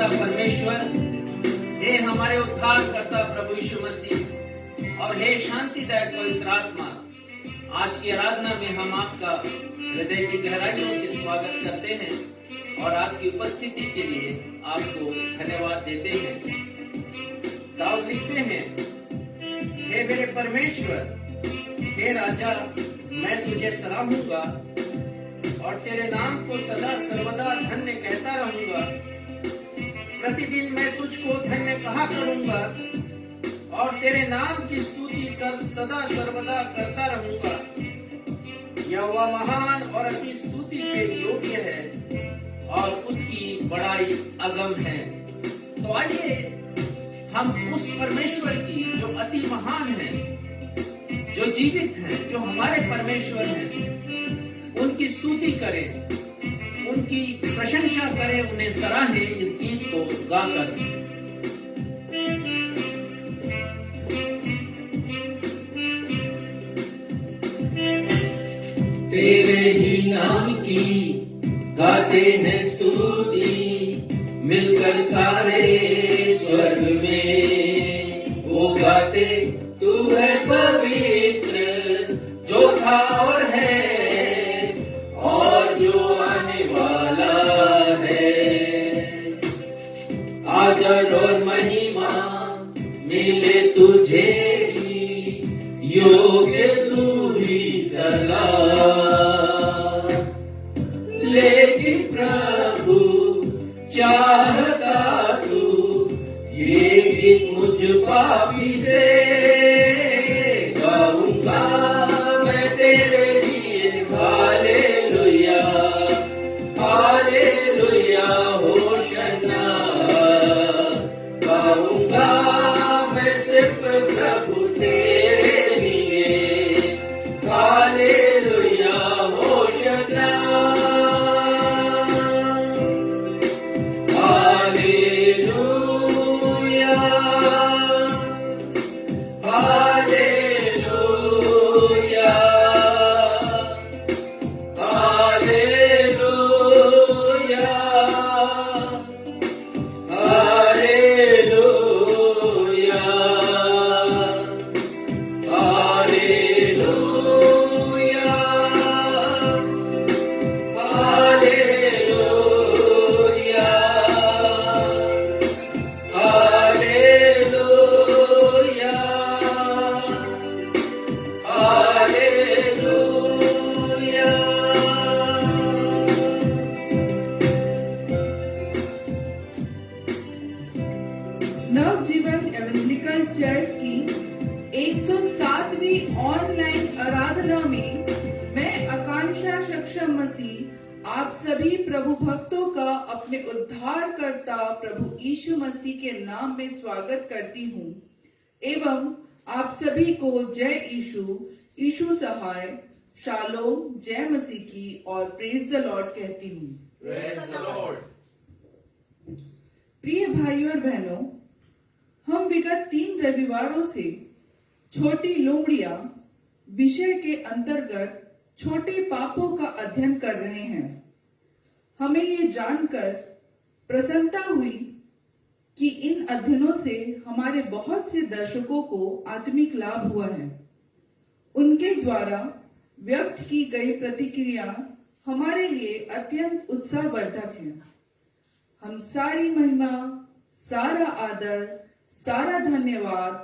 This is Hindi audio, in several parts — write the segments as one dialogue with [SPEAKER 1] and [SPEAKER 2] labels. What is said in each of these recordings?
[SPEAKER 1] का परमेश्वर, हे हमारे उद्धारकर्ता प्रभु यीशु मसीह और हे शांतिदायक पवित्र आत्मा, आज की आराधना में हम आपका हृदय की गहराइयों से स्वागत करते हैं और आपकी उपस्थिति के लिए आपको धन्यवाद देते हैं। दाऊद लिखते हैं, हे मेरे परमेश्वर, हे राजा, मैं तुझे सराहूंगा और तेरे नाम को सदा सर्वदा धन्य कहता रहूंगा। प्रतिदिन मैं तुझको धन्य कहा करूंगा और तेरे नाम की स्तुति सदा सर्वदा करता रहूंगा। यहोवा महान और अति स्तुति के योग्य है और उसकी बड़ाई अगम है। तो आइए हम उस परमेश्वर की जो अति महान है, जो जीवित है, जो हमारे परमेश्वर हैं, उनकी स्तुति करें, उनकी प्रशंसा करें, उन्हें सराहें इस गीत को गाकर। तेरे ही नाम की गाते हैं स्तुति, मिलकर सारे स्वर्ग में वो गाते, तू है पवित्र जो था और है और जो आने वाला है। आदर और महिमा मिले तुझे ही, योग्य तू ही सदा। लेकिन प्रभु चाहता तू ये गीत मुझ पापी से गाऊंगा मैं तेरे लिए। हालेलुया, हालेलुया, होशाना गाऊंगा मैं सिर्फ प्रभु तेरे लिए। हालेलुया, होशाना,
[SPEAKER 2] नवजीवन एवेंजलिकल चर्च की 107वीं ऑनलाइन आराधना में मैं आकांक्षा सक्षम मसीह आप सभी प्रभु भक्तों का अपने उद्धारकर्ता प्रभु यीशु मसीह के नाम में स्वागत करती हूँ एवं आप सभी को जय यीशु, यीशु सहाय, शालोम, जय मसीह की और प्रेज द लॉर्ड कहती हूँ।
[SPEAKER 1] Praise the Lord.
[SPEAKER 2] प्रिय भाइयों और बहनों, हम विगत 3 रविवारों से छोटी लोमड़ियां विषय के अंतर्गत छोटे पापों का अध्ययन कर रहे हैं। हमें ये जानकर प्रसन्नता हुई कि इन अध्ययनों से हमारे बहुत से दर्शकों को आत्मिक लाभ हुआ है। उनके द्वारा व्यक्त की गई प्रतिक्रिया हमारे लिए अत्यंत उत्साहवर्धक है। हम सारी महिमा, सारा आदर, सारा धन्यवाद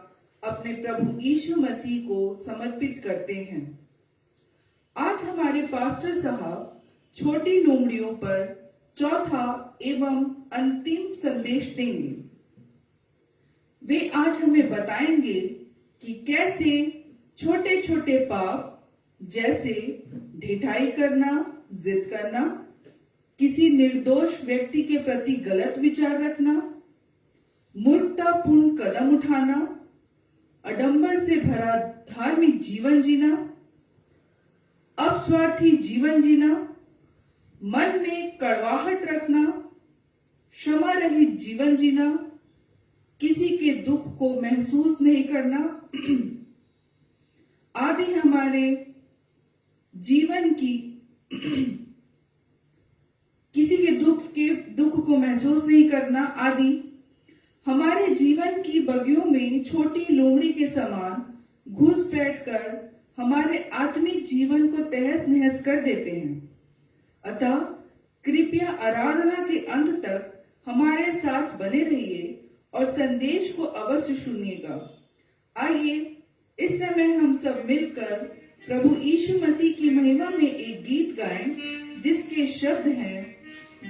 [SPEAKER 2] अपने प्रभु यीशु मसीह को समर्पित करते हैं। आज हमारे पास्टर साहब छोटी लोमड़ियों पर चौथा एवं अंतिम संदेश देंगे। वे आज हमें बताएंगे कि कैसे छोटे छोटे पाप जैसे ढिठाई करना, जिद करना, किसी निर्दोष व्यक्ति के प्रति गलत विचार रखना, मूर्खतापूर्ण कदम उठाना, आडंबर से भरा धार्मिक जीवन जीना, अपस्वार्थी जीवन जीना, मन में कड़वाहट रखना, क्षमा रहित जीवन जीना, किसी के दुख को महसूस नहीं करना आदि हमारे जीवन की किसी के दुख को महसूस नहीं करना आदि हमारे जीवन की बगियों में छोटी लोमड़ी के समान घुस बैठकर हमारे आत्मिक जीवन को तहस नहस कर देते हैं। अतः कृपया आराधना के अंत तक हमारे साथ बने रहिए और संदेश को अवश्य सुनिएगा। आइए इस समय हम सब मिलकर प्रभु यीशु मसीह की महिमा में एक गीत गाएं, जिसके शब्द हैं,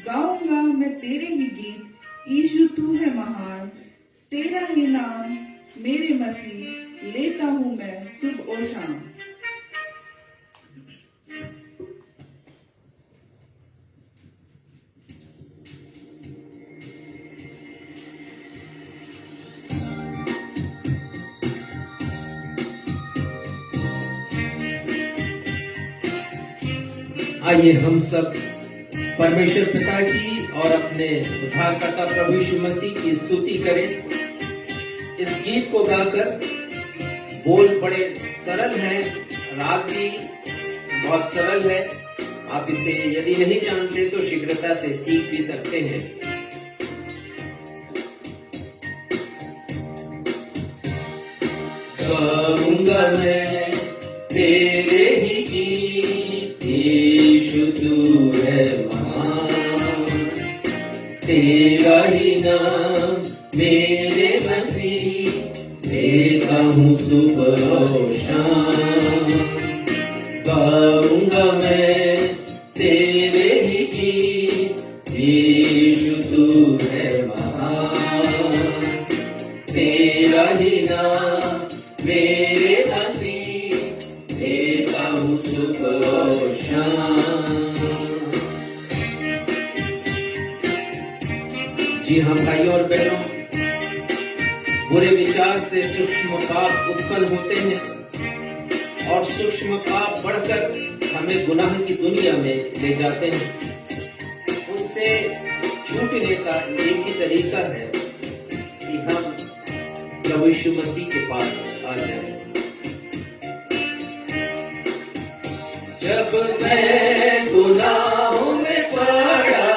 [SPEAKER 2] गाऊंगा मैं तेरे ही गीत, यीशु तू है महान, तेरा ही नाम मेरे मसीह, लेता हूं मैं सुबह और शाम।
[SPEAKER 1] आइए हम सब परमेश्वर पिता की और अपने उद्धारकर्ता प्रभु यीशु मसीह की स्तुति करें। इस गीत को गाकर, बोल बड़े सरल हैं, राग भी बहुत सरल है। आप इसे यदि नहीं जानते तो शीघ्रता से सीख भी सकते हैं। गाऊंगा मैं तेरे ही गीत, यीशु तू है महान, तेरा ही नाम मेरे मसीह, लेता हूँ सुबह और शाम। गाऊंगा मैं तेरे ही गीत, यीशु तू है महान, तेरा ही नाम मेरे मसीह, लेता हूँ सुबह और शाम। जी हाँ भाइयों और बहनों, बुरे विचार से सूक्ष्म पाप उत्पन्न होते हैं और सूक्ष्म पाप बढ़कर हमें गुनाह की दुनिया में ले जाते हैं। उनसे छूटने का एक ही तरीका है कि हम प्रभु यीशु मसीह के पास आ जाएं। जब मैं गुनाहों में पड़ा,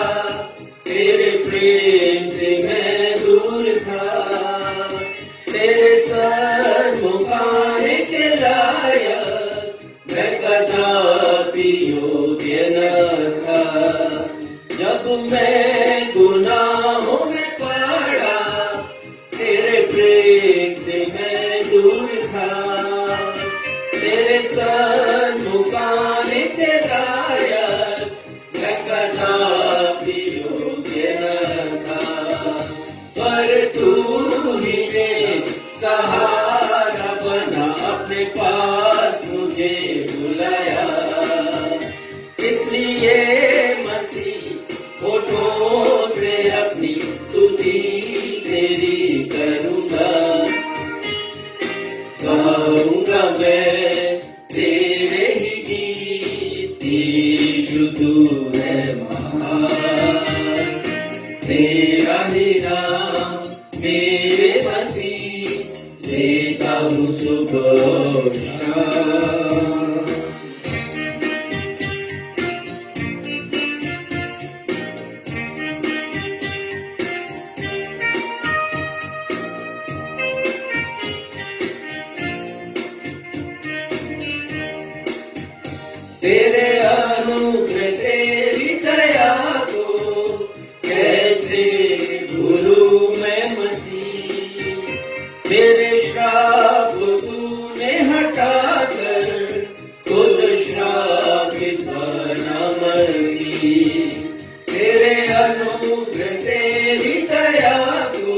[SPEAKER 1] तेरे प्रेम से मैं दूर था, तेरे सन्मुखाने के लायक मैं कदापि योग्य न था। जब मैं गुनाहों में पड़ा, तेरे प्रेम से मैं दूर था, तेरे सन्मुखाने के लायक मैं कदापि योग्य न था। पर तू ही ने सहारा बना, अपने पास मुझे बुलाया, इसलिए मसीह होठों से अपनी स्तुति तेरी करूंगा। गाऊंगा मैं तेरे ही गीत, यीशु तू है महान, तेरा ही नाम मेरे मसीह, लेता हूँ सुबह और शाम। तेरे अनुग्रह तेरी दया को कैसे भूलूं मैं मसीह, तेरे श्राप तूने हटाकर खुद श्रापित बना मसीह। तेरे अनुग्रह तेरी दया को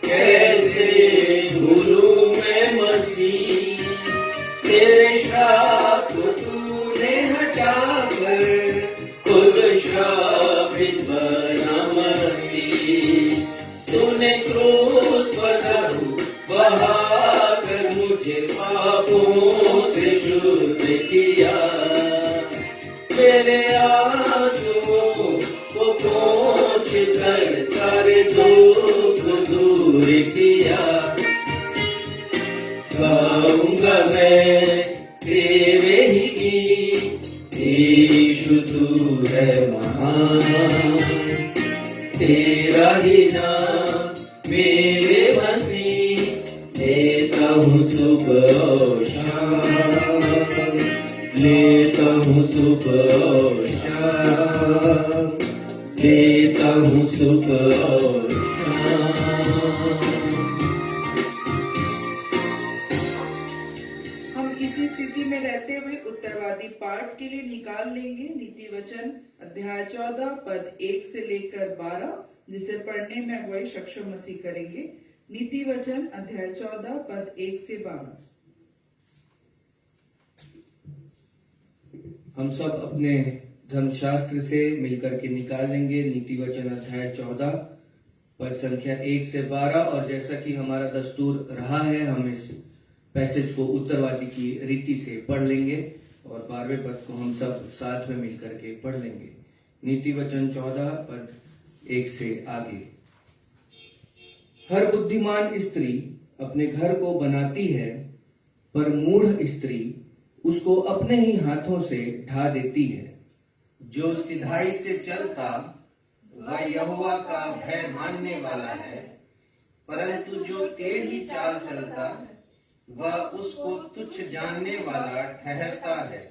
[SPEAKER 1] कैसे भूलूं मैं मसीह, तेरे श्राप खुद श्रापित बना मसीह। तूने क्रूस पर लहू बहाकर मुझे पापों से शुद्ध किया, मेरे आंसुओं को पोंछ कर सारे दुख दूर किया। गाऊंगा मैं तेरे ही गीत, यीशु तू है महान, तेरा ही नाम मेरे मसीह, लेता हूँ सुख और शाम, लेता हूँ सुख और शाम, लेता हूँ सुख और शाम।
[SPEAKER 2] हम इसी स्थिति में रहते हुए उत्तरवादी पाठ के लिए निकाल लेंगे नीति वचन अध्याय 14 पद 1 से लेकर 12, जिसे पढ़ने में अगुवाई सक्षम मसीह करेंगे। नीति वचन अध्याय 14 पद 1 से 12।
[SPEAKER 3] हम सब अपने धर्मशास्त्र से मिलकर के निकाल लेंगे नीति वचन अध्याय 14 पद संख्या 1 से 12। और जैसा कि हमारा दस्तूर रहा है, हम इस पैसेज को उत्तरवादी की रीति से पढ़ लेंगे और 12वें पद को हम सब साथ में मिलकर के पढ़ लेंगे। नीति वचन 14 पद 1 से आगे। हर बुद्धिमान स्त्री अपने घर को बनाती है, पर मूढ़ स्त्री उसको अपने ही हाथों से ढा देती है।
[SPEAKER 1] जो सिधाई से चलता वह यहोवा का भय मानने वाला है, परंतु जो टेढ़ी चाल चलता वह उसको तुच्छ जानने वाला ठहरता है।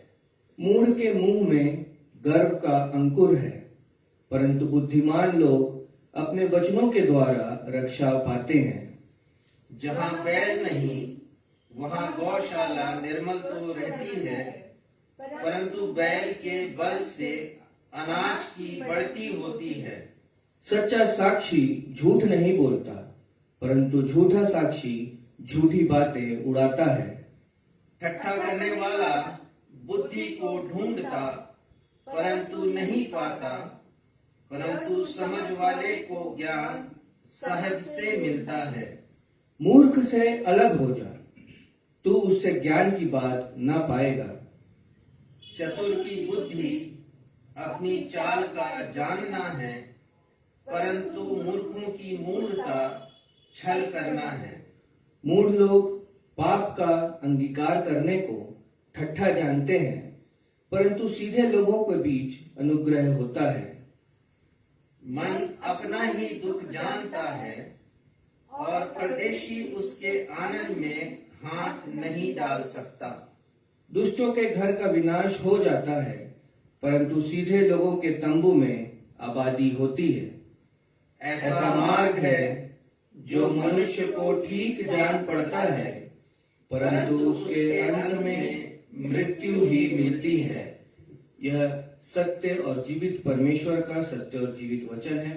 [SPEAKER 3] मूढ़ के मुंह में गर्व का अंकुर है, परंतु बुद्धिमान लोग अपने वचनों के द्वारा रक्षा पाते हैं।
[SPEAKER 1] जहाँ बैल नहीं वहाँ गौशाला निर्मल तो रहती है, परंतु बैल के बल से अनाज की बढ़ती होती है।
[SPEAKER 3] सच्चा साक्षी झूठ नहीं बोलता, परंतु झूठा साक्षी झूठी बातें उड़ाता है।
[SPEAKER 1] ठट्ठा करने वाला बुद्धि को ढूंढता परंतु नहीं पाता, परंतु समझ वाले को ज्ञान सहज से मिलता है।
[SPEAKER 3] मूर्ख से अलग हो जा, तू उससे ज्ञान की बात ना पाएगा।
[SPEAKER 1] चतुर की बुद्धि अपनी चाल का जानना है, परंतु मूर्खों की मूर्खता छल करना है।
[SPEAKER 3] मूढ़ लोग पाप का अंगीकार करने को ठट्ठा जानते हैं, परंतु सीधे लोगों के बीच अनुग्रह होता है।
[SPEAKER 1] मन अपना ही दुख जानता है और परदेशी उसके आनंद में हाथ नहीं डाल सकता।
[SPEAKER 3] दुष्टों के घर का विनाश हो जाता है, परंतु सीधे लोगों के तंबू में आबादी होती है। ऐसा मार्ग है जो मनुष्य को ठीक जान पड़ता है, परंतु उसके अंत में मृत्यु ही मिलती है। यह सत्य और जीवित परमेश्वर का सत्य और जीवित वचन है।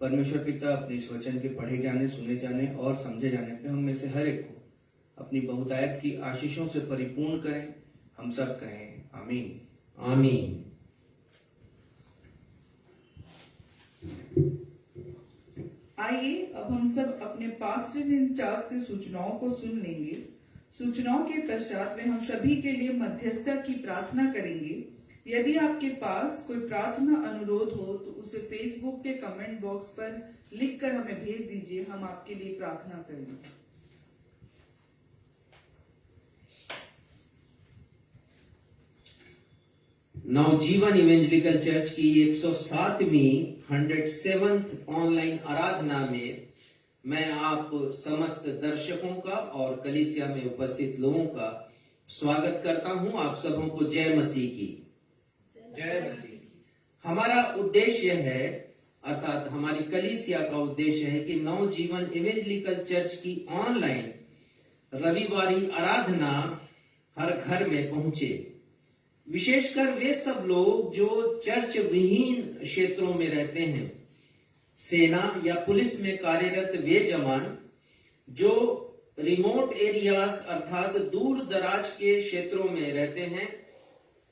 [SPEAKER 3] परमेश्वर पिता अपने इस वचन के पढ़े जाने, सुने जाने और समझे जाने पे हम में से हर एक को अपनी बहुतायत की आशीषों से परिपूर्ण करें। हम सब कहें आमीन।
[SPEAKER 1] आमीन।
[SPEAKER 2] आइए अब हम सब अपने पास्टर इंचार्ज से सूचनाओं को सुन लेंगे। सूचनाओं के पश्चात में हम सभी के लिए मध्यस्थता की प्रार्थना करेंगे। यदि आपके पास कोई प्रार्थना अनुरोध हो तो उसे फेसबुक के कमेंट बॉक्स पर लिखकर हमें भेज दीजिए, हम आपके लिए प्रार्थना करेंगे।
[SPEAKER 1] नवजीवन इवेंजलिकल चर्च की 107वीं 107th ऑनलाइन आराधना में मैं आप समस्त दर्शकों का और कलीसिया में उपस्थित लोगों का स्वागत करता हूं। आप सबों को जय मसीह की।
[SPEAKER 3] जय मसीह।
[SPEAKER 1] हमारा उद्देश्य है, अर्थात हमारी कलीसिया का उद्देश्य है कि नवजीवन इवेंजलिकल चर्च की ऑनलाइन रविवारी आराधना हर घर में पहुंचे। विशेषकर वे सब लोग जो चर्च विहीन क्षेत्रों में रहते हैं, सेना या पुलिस में कार्यरत वे जवान जो रिमोट एरियाज अर्थात दूर दराज के क्षेत्रों में रहते हैं,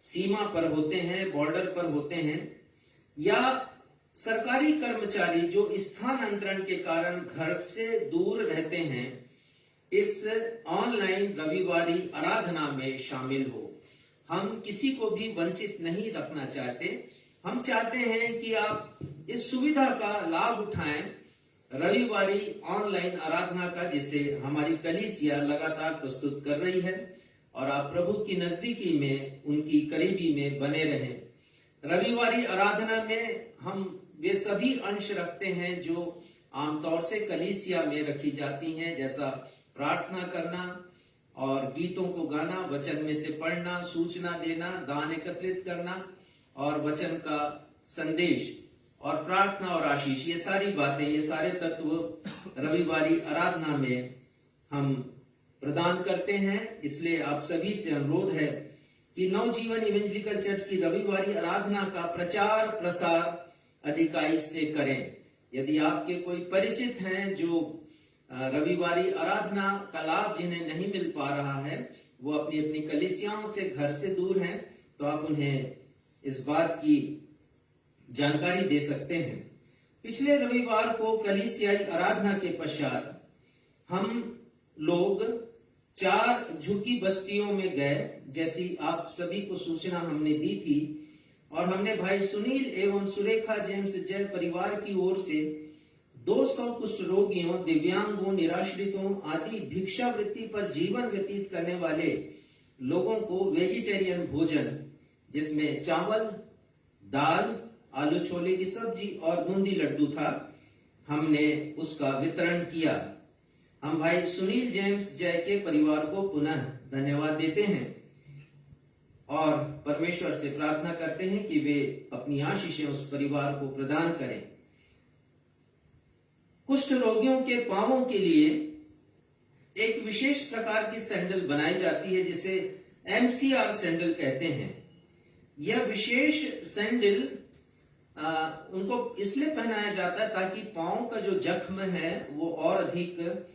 [SPEAKER 1] सीमा पर होते हैं, बॉर्डर पर होते हैं, या सरकारी कर्मचारी जो स्थानांतरण के कारण घर से दूर रहते हैं, इस ऑनलाइन रविवारी आराधना में शामिल हो। हम किसी को भी वंचित नहीं रखना चाहते। हम चाहते हैं कि आप इस सुविधा का लाभ उठाएं, रविवारी ऑनलाइन आराधना का, जिसे हमारी कलीसिया लगातार प्रस्तुत कर रही है। और आप प्रभु की नजदीकी में, उनकी करीबी में बने रहें। रविवारी आराधना में हम वे सभी अंश रखते हैं जो आमतौर से कलीसिया में रखी जाती हैं, जैसा प्रार्थना करना और गीतों को गाना, वचन में से पढ़ना, सूचना देना, दान एकत्रित करना और वचन का संदेश और प्रार्थना और आशीष। ये सारी बातें, ये सारे तत्व रविवारी आराधना में हम प्रदान करते हैं। इसलिए आप सभी से अनुरोध है कि नवजीवन इवेंजलिकल चर्च की रविवारी आराधना का प्रचार प्रसार अधिकाई से करें। यदि आपके कोई परिचित हैं जो रविवारी आराधना का लाभ जिन्हें नहीं मिल पा रहा है, वो अपनी अपनी कलीसियाओं से, घर से दूर हैं, तो आप उन्हें इस बात की जानकारी दे सकते हैं। पिछले रविवार को कलीसियाई आराधना के पश्चात हम लोग 4 झुग्गी बस्तियों में गए, जैसी आप सभी को सूचना हमने दी थी, और हमने भाई सुनील एवं सुरेखा जेम्स जय परिवार की ओर से 200 कुष्ठ रोगियों, दिव्यांगों, निराश्रितों आदि भिक्षावृत्ति पर जीवन व्यतीत करने वाले लोगों को वेजिटेरियन भोजन, जिसमें चावल, दाल, आलू छोले की सब्जी और बूंदी लड्डू था, हमने उसका वितरण किया। हम भाई सुनील जेम्स जय के परिवार को पुनः धन्यवाद देते हैं और परमेश्वर से प्रार्थना करते हैं कि वे अपनी आशीषें उस परिवार को प्रदान करें। कुष्ठ रोगियों के पांवों के लिए एक विशेष प्रकार की सैंडल बनाई जाती है, जिसे MCR सैंडल कहते हैं। यह विशेष सैंडल उनको इसलिए पहनाया जाता है ताकि पांव का जो जख्म है वो और अधिक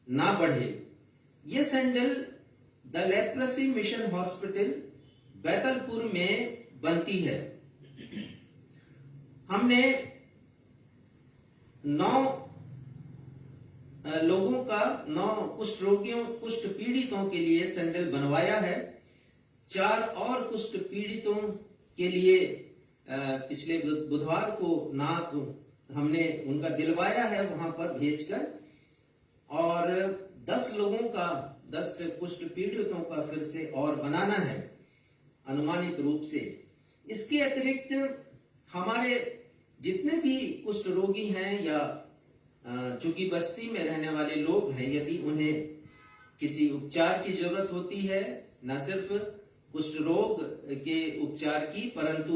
[SPEAKER 1] ना बढ़े। ये sandal the leprosy mission hospital Baitalpur में बनती है। हमने 9 लोगों का, 9 कुष्ठ रोगियों, कुष्ठ पीड़ितों के लिए सैंडल बनवाया है। 4 और कुष्ठ पीड़ितों के लिए पिछले बुधवार को नाप हमने उनका दिलवाया है वहां पर भेजकर, और 10 लोगों का, 10 कुष्ठ पीड़ितों का फिर से और बनाना है अनुमानित रूप से। इसके अतिरिक्त हमारे जितने भी कुष्ठ रोगी हैं या झुग्गी बस्ती में रहने वाले लोग हैं, यदि उन्हें किसी उपचार की जरूरत होती है, न सिर्फ कुष्ठ रोग के उपचार की, परंतु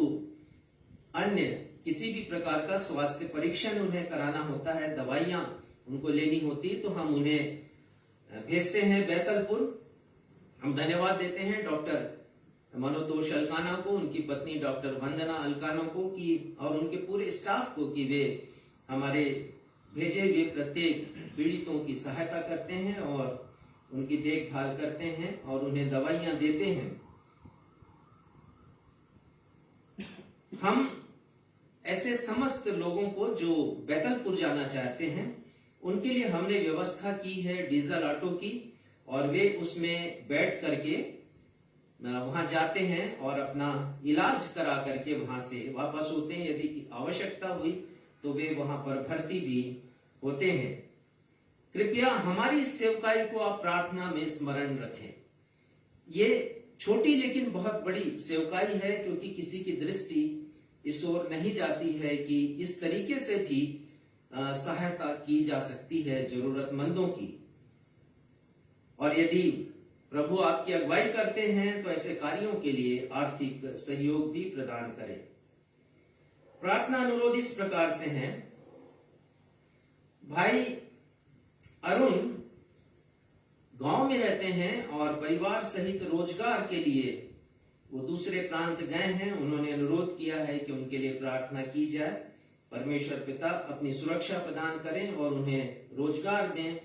[SPEAKER 1] अन्य किसी भी प्रकार का स्वास्थ्य परीक्षण उन्हें कराना होता है, दवाइयां उनको लेनी होती, तो हम उन्हें भेजते हैं बैतलपुर। हम धन्यवाद देते हैं डॉक्टर मनोतोष अलकाना को, उनकी पत्नी डॉक्टर वंदना अलकाना को कि, और उनके पूरे स्टाफ को, कि वे हमारे भेजे हुए प्रत्येक पीड़ितों की सहायता करते हैं और उनकी देखभाल करते हैं और उन्हें दवाइयां देते हैं। हम ऐसे समस्त लोगों को जो बैतलपुर जाना चाहते हैं, उनके लिए हमने व्यवस्था की है डीजल ऑटो की, और वे उसमें बैठ करके वहां जाते हैं और अपना इलाज करा करके वहां से वापस होते हैं। यदि आवश्यकता हुई तो वे वहां पर भर्ती भी होते हैं। कृपया हमारी इस सेवकाई को आप प्रार्थना में स्मरण रखें। ये छोटी लेकिन बहुत बड़ी सेवकाई है, क्योंकि किसी की दृष्टि इस ओर नहीं जाती है कि इस तरीके से भी सहायता की जा सकती है जरूरतमंदों की। और यदि प्रभु आपकी अगुवाई करते हैं तो ऐसे कार्यों के लिए आर्थिक सहयोग भी प्रदान करें। प्रार्थना अनुरोध इस प्रकार से हैं। भाई अरुण गांव में रहते हैं और परिवार सहित रोजगार के लिए वो दूसरे प्रांत गए हैं। उन्होंने अनुरोध किया है कि उनके लिए प्रार्थना की जाए। परमेश्वर पिता अपनी सुरक्षा प्रदान करें और उन्हें रोजगार दें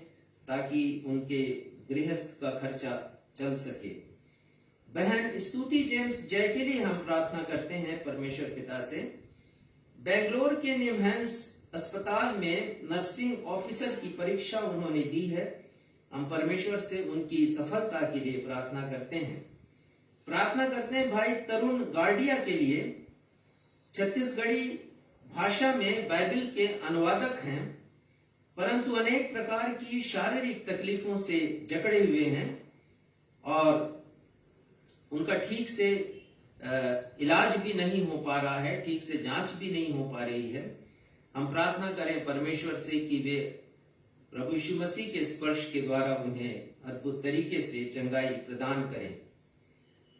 [SPEAKER 1] ताकि उनके गृहस्थ का खर्चा चल सके। बहन स्तुति जेम्स जय के लिए हम प्रार्थना करते हैं परमेश्वर पिता से। बेंगलोर के निमहंस अस्पताल में नर्सिंग ऑफिसर की परीक्षा उन्होंने दी है। हम परमेश्वर से उनकी सफलता के लिए प्रार्थना करते हैं। प्रार्थना करते हैं भाई तरुण गार्डिया के लिए। छत्तीसगढ़ी भाषा में बाइबल के अनुवादक हैं, परंतु अनेक प्रकार की शारीरिक तकलीफों से जकड़े हुए हैं और उनका ठीक से इलाज भी नहीं हो पा रहा है, ठीक से जांच भी नहीं हो पा रही है। हम प्रार्थना करें परमेश्वर से कि वे प्रभु यीशु मसीह के स्पर्श के द्वारा उन्हें अद्भुत तरीके से चंगाई प्रदान करें।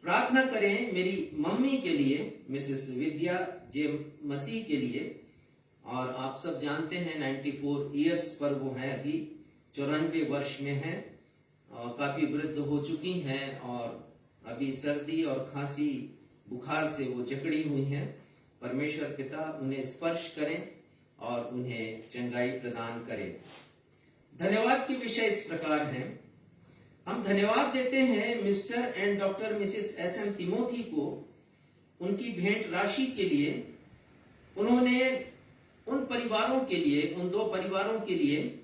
[SPEAKER 1] प्रार्थना करें मेरी मम्मी के लिए, मिसेस विद्या जे मसीह के लिए। और आप सब जानते हैं 94 इयर्स पर वो हैं, अभी 94 वर्ष में हैं और काफी वृद्ध हो चुकी हैं और अभी सर्दी और खांसी बुखार से वो जकड़ी हुई हैं। परमेश्वर पिता उन्हें स्पर्श करें और उन्हें चंगाई प्रदान करें। धन्यवाद के विषय इस प्रकार हैं। हम धन्यवाद देते हैं mister and doctor Mrs SM. Timothy को उनकी भेंट राशि के लिए। उन्होंने उन परिवारों के लिए, उन 2 परिवारों के लिए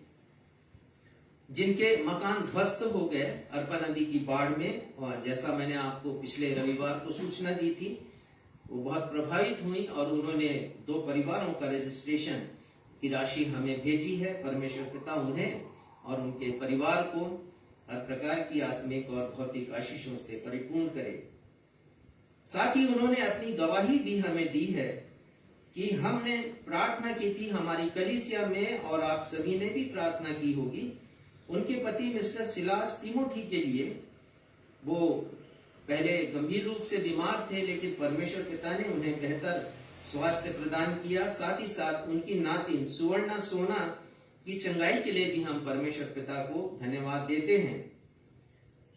[SPEAKER 1] जिनके मकान ध्वस्त हो गए अरपा नदी की बाढ़ में, और जैसा मैंने आपको पिछले रविवार को सूचना दी थी, वो बहुत प्रभावित हुई और उन्होंने 2 परिवारों का रजिस्ट्रेशन की राशि हमें भेजी है। परमेश्वर पिता उन्हें और उनके परिवार को हर प्रकार की आत्मिक और भौतिक आशीषों से परिपूर्ण करे। साथ ही उन्होंने अपनी गवाही भी हमें दी है कि हमने प्रार्थना की थी हमारी कलीसिया में, और आप सभी ने भी प्रार्थना की होगी उनके पति मिस्टर सिलास तिमोथी के लिए। वो पहले गंभीर रूप से बीमार थे, लेकिन परमेश्वर पिता ने उन्हें बेहतर स्वास्थ्य प्रदान किया। साथ ही साथ उनकी नातिन सुवर्णा सोना की चंगाई के लिए भी हम परमेश्वर पिता को धन्यवाद देते हैं।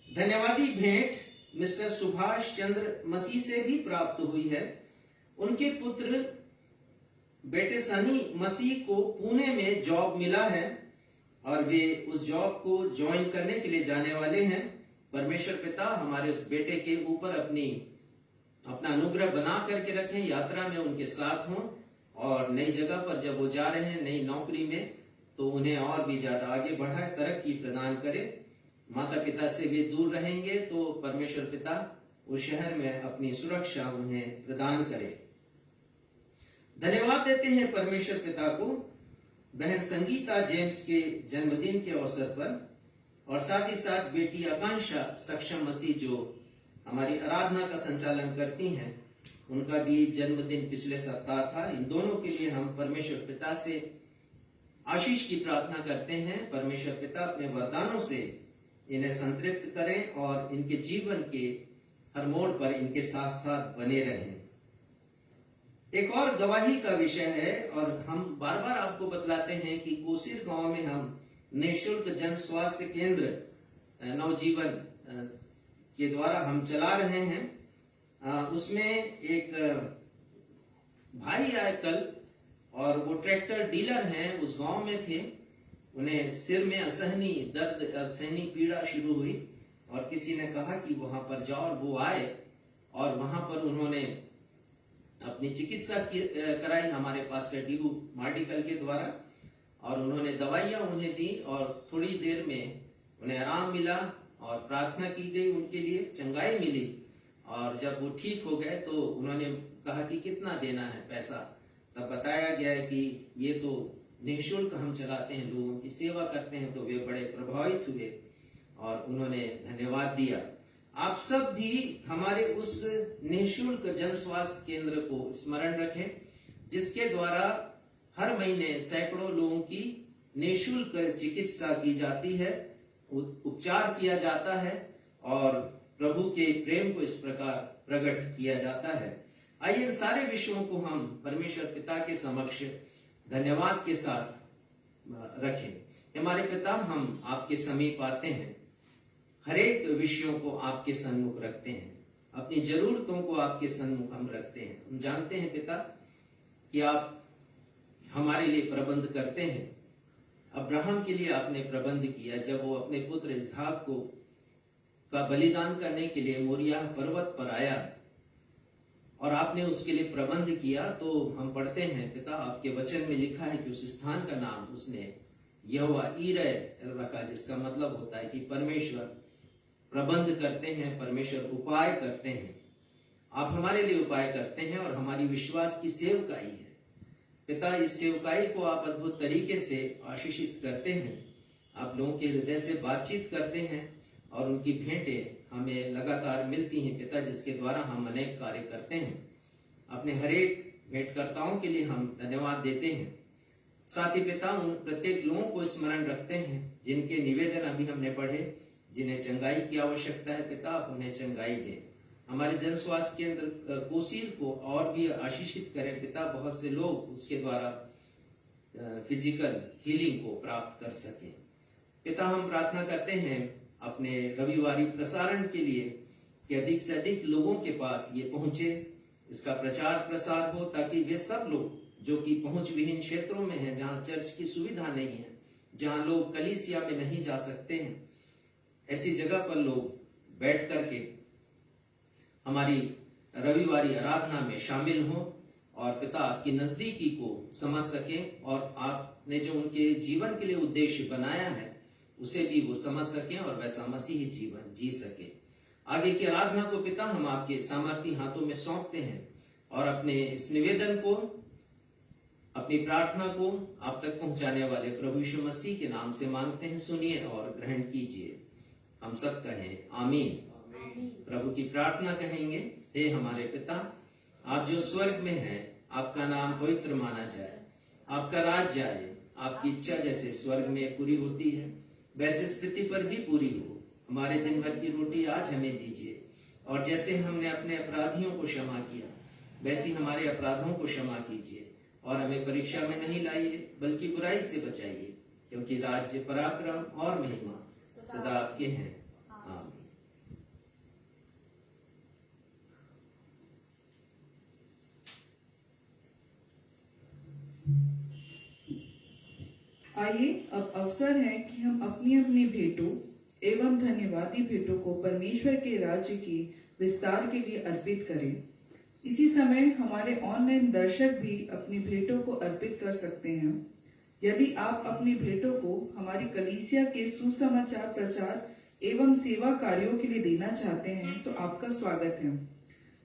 [SPEAKER 1] धन्यवादी भेंट मिस्टर सुभाष चंद्र मसीह से भी प्राप्त हुई है। उनके पुत्र बेटे सनी मसीह को पुणे में जॉब मिला है और वे उस जॉब को ज्वाइन करने के लिए जाने वाले हैं। परमेश्वर पिता हमारे उस बेटे के ऊपर अपना अनुग्रह बना करके रखें, यात्रा में उनके साथ हों और नई जगह पर जब वो जा रहे हैं नई नौकरी में, तो उन्हें और भी ज्यादा आगे बढ़ाए, तरक्की प्रदान करे। माता पिता से वे दूर रहेंगे तो परमेश्वर पिता उस शहर में अपनी सुरक्षा उन्हें प्रदान करे। धन्यवाद देते हैं परमेश्वर पिता को बहन संगीता जेम्स के जन्मदिन के अवसर पर, और साथ ही साथ बेटी आकांक्षा सक्षम मसीह जो हमारी आराधना का संचालन करती हैं, उनका भी जन्मदिन पिछले सप्ताह था। इन दोनों के लिए हम परमेश्वर पिता से आशीष की प्रार्थना करते हैं। परमेश्वर पिता अपने वरदानों से इन्हें संतृप्त करें और इनके जीवन के हर मोड़ पर इनके साथ साथ बने रहें। एक और गवाही का विषय है, और हम बार बार आपको बतलाते हैं कि कोसीर गांव में हम निःशुल्क जन स्वास्थ्य केंद्र नवजीवन के द्वारा हम चला रहे हैं। उसमें एक भाई आए कल, और वो ट्रैक्टर डीलर हैं, उस गांव में थे। उन्हें सिर में असहनीय दर्द, असहनीय पीड़ा शुरू हुई और किसी ने कहा कि वहां पर जाओ, और वो आए और वहां पर उन्होंने अपनी चिकित्सा कराई हमारे पास्टर डीबू मार्टिकल के द्वारा, और उन्होंने दवाइयां उन्हें दी और थोड़ी देर में उन्हें आराम मिला और प्रार्थना की गई, उनके लिए चंगाई मिली। और जब वो ठीक हो गए तो उन्होंने कहा कि कितना देना है पैसा, तब बताया गया है कि ये तो निःशुल्क हम चलाते हैं, लोगों की सेवा करते हैं। तो वे बड़े प्रभावित हुए और उन्होंने धन्यवाद दिया। आप सब भी हमारे उस निःशुल्क जन स्वास्थ्य केंद्र को स्मरण रखें, जिसके द्वारा हर महीने सैकड़ों लोगों की निःशुल्क चिकित्सा की जाती है, उपचार किया जाता है और प्रभु के प्रेम को इस प्रकार प्रकट किया जाता है। आइए इन सारे विषयों को हम परमेश्वर पिता के समक्ष धन्यवाद के साथ रखें। हमारे पिता, हम आपके समीप आते हैं, हर एक विषयों को आपके सन्मुख रखते हैं, अपनी जरूरतों को आपके सन्मुख हम रखते हैं। हम जानते हैं पिता कि आप हमारे लिए प्रबंध करते हैं। अब्राहम के लिए आपने प्रबंध किया जब वो अपने पुत्र इसहाक का बलिदान करने के लिए मोरिया पर्वत पर आया, और आपने उसके लिए प्रबंध किया। तो हम पढ़ते हैं पिता, आपके वचन में लिखा है कि उस स्थान का नाम उसने यहोवा ईरे रखा, जिसका मतलब होता है कि परमेश्वर प्रबंध करते हैं, परमेश्वर उपाय करते हैं। आप हमारे लिए उपाय करते हैं और हमारी विश्वास की सेवकाई है पिता। इस सेवकाई को आप अद्भुत तरीके से आशीषित करते हैं, आप लोगों के हृदय से बातचीत करते हैं और उनकी भेंटें हमें लगातार मिलती हैं पिता, जिसके द्वारा हम अनेक कार्य करते हैं। अपने हर एक भेंटकर्ताओं के लिए हम धन्यवाद देते हैं। साथ ही पिता उन प्रत्येक लोगों को स्मरण रखते हैं जिनके निवेदन अभी हमने पढ़े, जिन्हें चंगाई की आवश्यकता है। पिता आप उन्हें चंगाई दें। हमारे जन स्वास्थ्य केंद्र कोसीर को और भी आशीषित करें पिता, बहुत से लोग उसके द्वारा फिजिकल हीलिंग को प्राप्त कर सकें। पिता हम प्रार्थना करते हैं अपने रविवारी प्रसारण के लिए कि अधिक से अधिक लोगों के पास ये पहुंचे, इसका प्रचार प्रसार हो, ताकि वे सब लोग जो कि पहुंच विहीन क्षेत्रों में हैं, जहां चर्च की सुविधा नहीं है, जहां लोग कलीसिया में नहीं जा सकते हैं, ऐसी जगह पर लोग बैठ करके हमारी रविवारी आराधना में शामिल हों और पिता आपकी नजदीकी को समझ सकें और आपने जो उनके जीवन के लिए उद्देश्य बनाया है उसे भी वो समझ सकें और वैसा मसीही जीवन जी सके। आगे की आराधना को पिता हम आपके सामर्थी हाथों में सौंपते हैं और अपने इस निवेदन को, अपनी प्रार्थना को आप तक पहुंचाने वाले प्रभु यीशु मसीह के नाम से मांगते हैं। सुनिए और ग्रहण कीजिए। हम सब कहें आमीन। प्रभु की प्रार्थना कहेंगे। हे हमारे पिता, आप जो स्वर्ग में हैं, आपका नाम पवित्र माना जाए, आपका राज्य आए, आपकी इच्छा जैसे स्वर्ग में पूरी होती है वैसे इस पृथ्वी पर भी पूरी हो। हमारे दिन भर की रोटी आज हमें दीजिए और जैसे हमने अपने अपराधियों को क्षमा किया वैसे हमारे अपराधों को क्षमा कीजिए और हमें परीक्षा में नहीं लाइए बल्कि बुराई से बचाइए, क्योंकि राज्य, पराक्रम और महिमा सदा आपके हैं। आमीन।
[SPEAKER 2] आइए अब अवसर है कि हम अपनी अपनी भेंटों एवं धन्यवादी भेंटों को परमेश्वर के राज्य के विस्तार के लिए अर्पित करें। इसी समय हमारे ऑनलाइन दर्शक भी अपनी भेंटों को अर्पित कर सकते हैं। यदि आप अपनी भेंटों को हमारी कलीसिया के सुसमाचार प्रचार एवं सेवा कार्यों के लिए देना चाहते हैं तो आपका स्वागत है।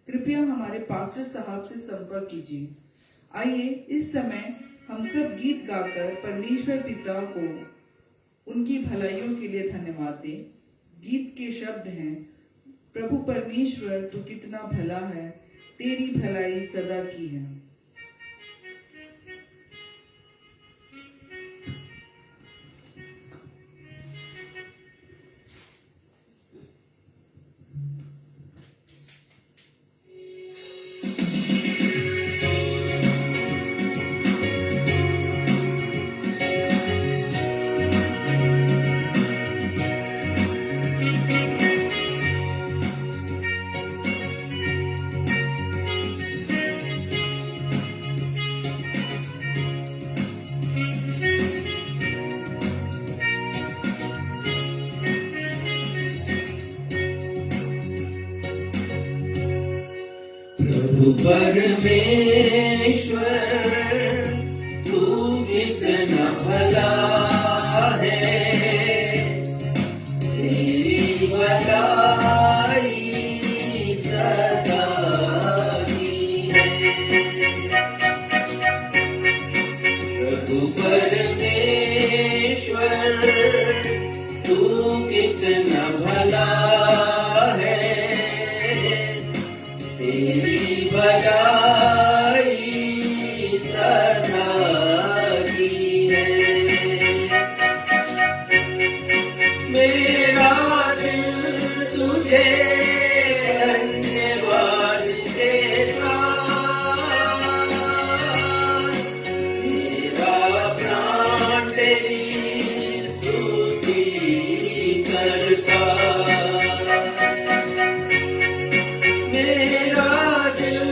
[SPEAKER 2] कृपया हमारे पास्टर साहब से संपर्क कीजिए। आइए इस समय हम सब गीत गाकर परमेश्वर पिता को उनकी भलाइयों के लिए धन्यवाद दें। गीत के शब्द हैं, प्रभु परमेश्वर तू कितना भला है, तेरी भलाई सदा की है।
[SPEAKER 1] प्रभु परमेश्वर तू कितना भला है, तेरी भलाई सदा की है। प्रभु परमेश्वर तू कितना भला है, तेरी भलाई सदा की है। मेरा दिल तुझे धन्यवाद के साथ, मेरा प्राण तेरी स्तुति करता। मेरा दिल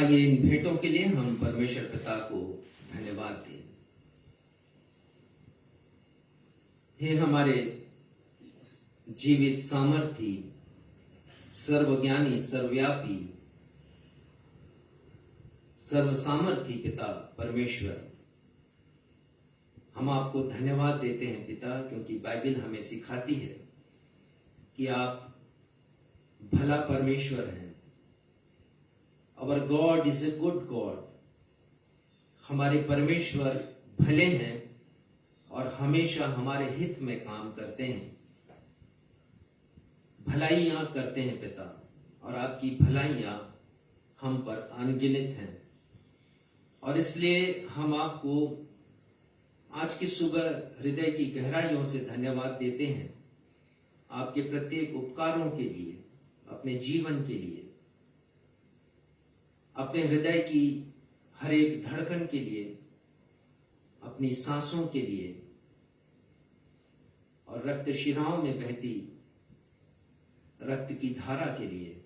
[SPEAKER 1] आइए इन भेंटों के लिए हम परमेश्वर पिता को धन्यवाद दें। हे हमारे जीवित सामर्थी, सर्वज्ञानी, सर्वव्यापी, सर्वसामर्थी पिता परमेश्वर, हम आपको धन्यवाद देते हैं पिता, क्योंकि बाइबल हमें सिखाती है कि आप भला परमेश्वर हैं। Our God is a good God. हमारे परमेश्वर भले हैं और हमेशा हमारे हित में काम करते हैं, भलाइयां करते हैं पिता, और आपकी भलाइयां हम पर अनगिनत हैं। और इसलिए हम आपको आज की सुबह हृदय की गहराइयों से धन्यवाद देते हैं, आपके प्रत्येक उपकारों के लिए, अपने जीवन के लिए, अपने हृदय की हर एक धड़कन के लिए, अपनी सांसों के लिए, और रक्त शिराओं में बहती रक्त की धारा के लिए,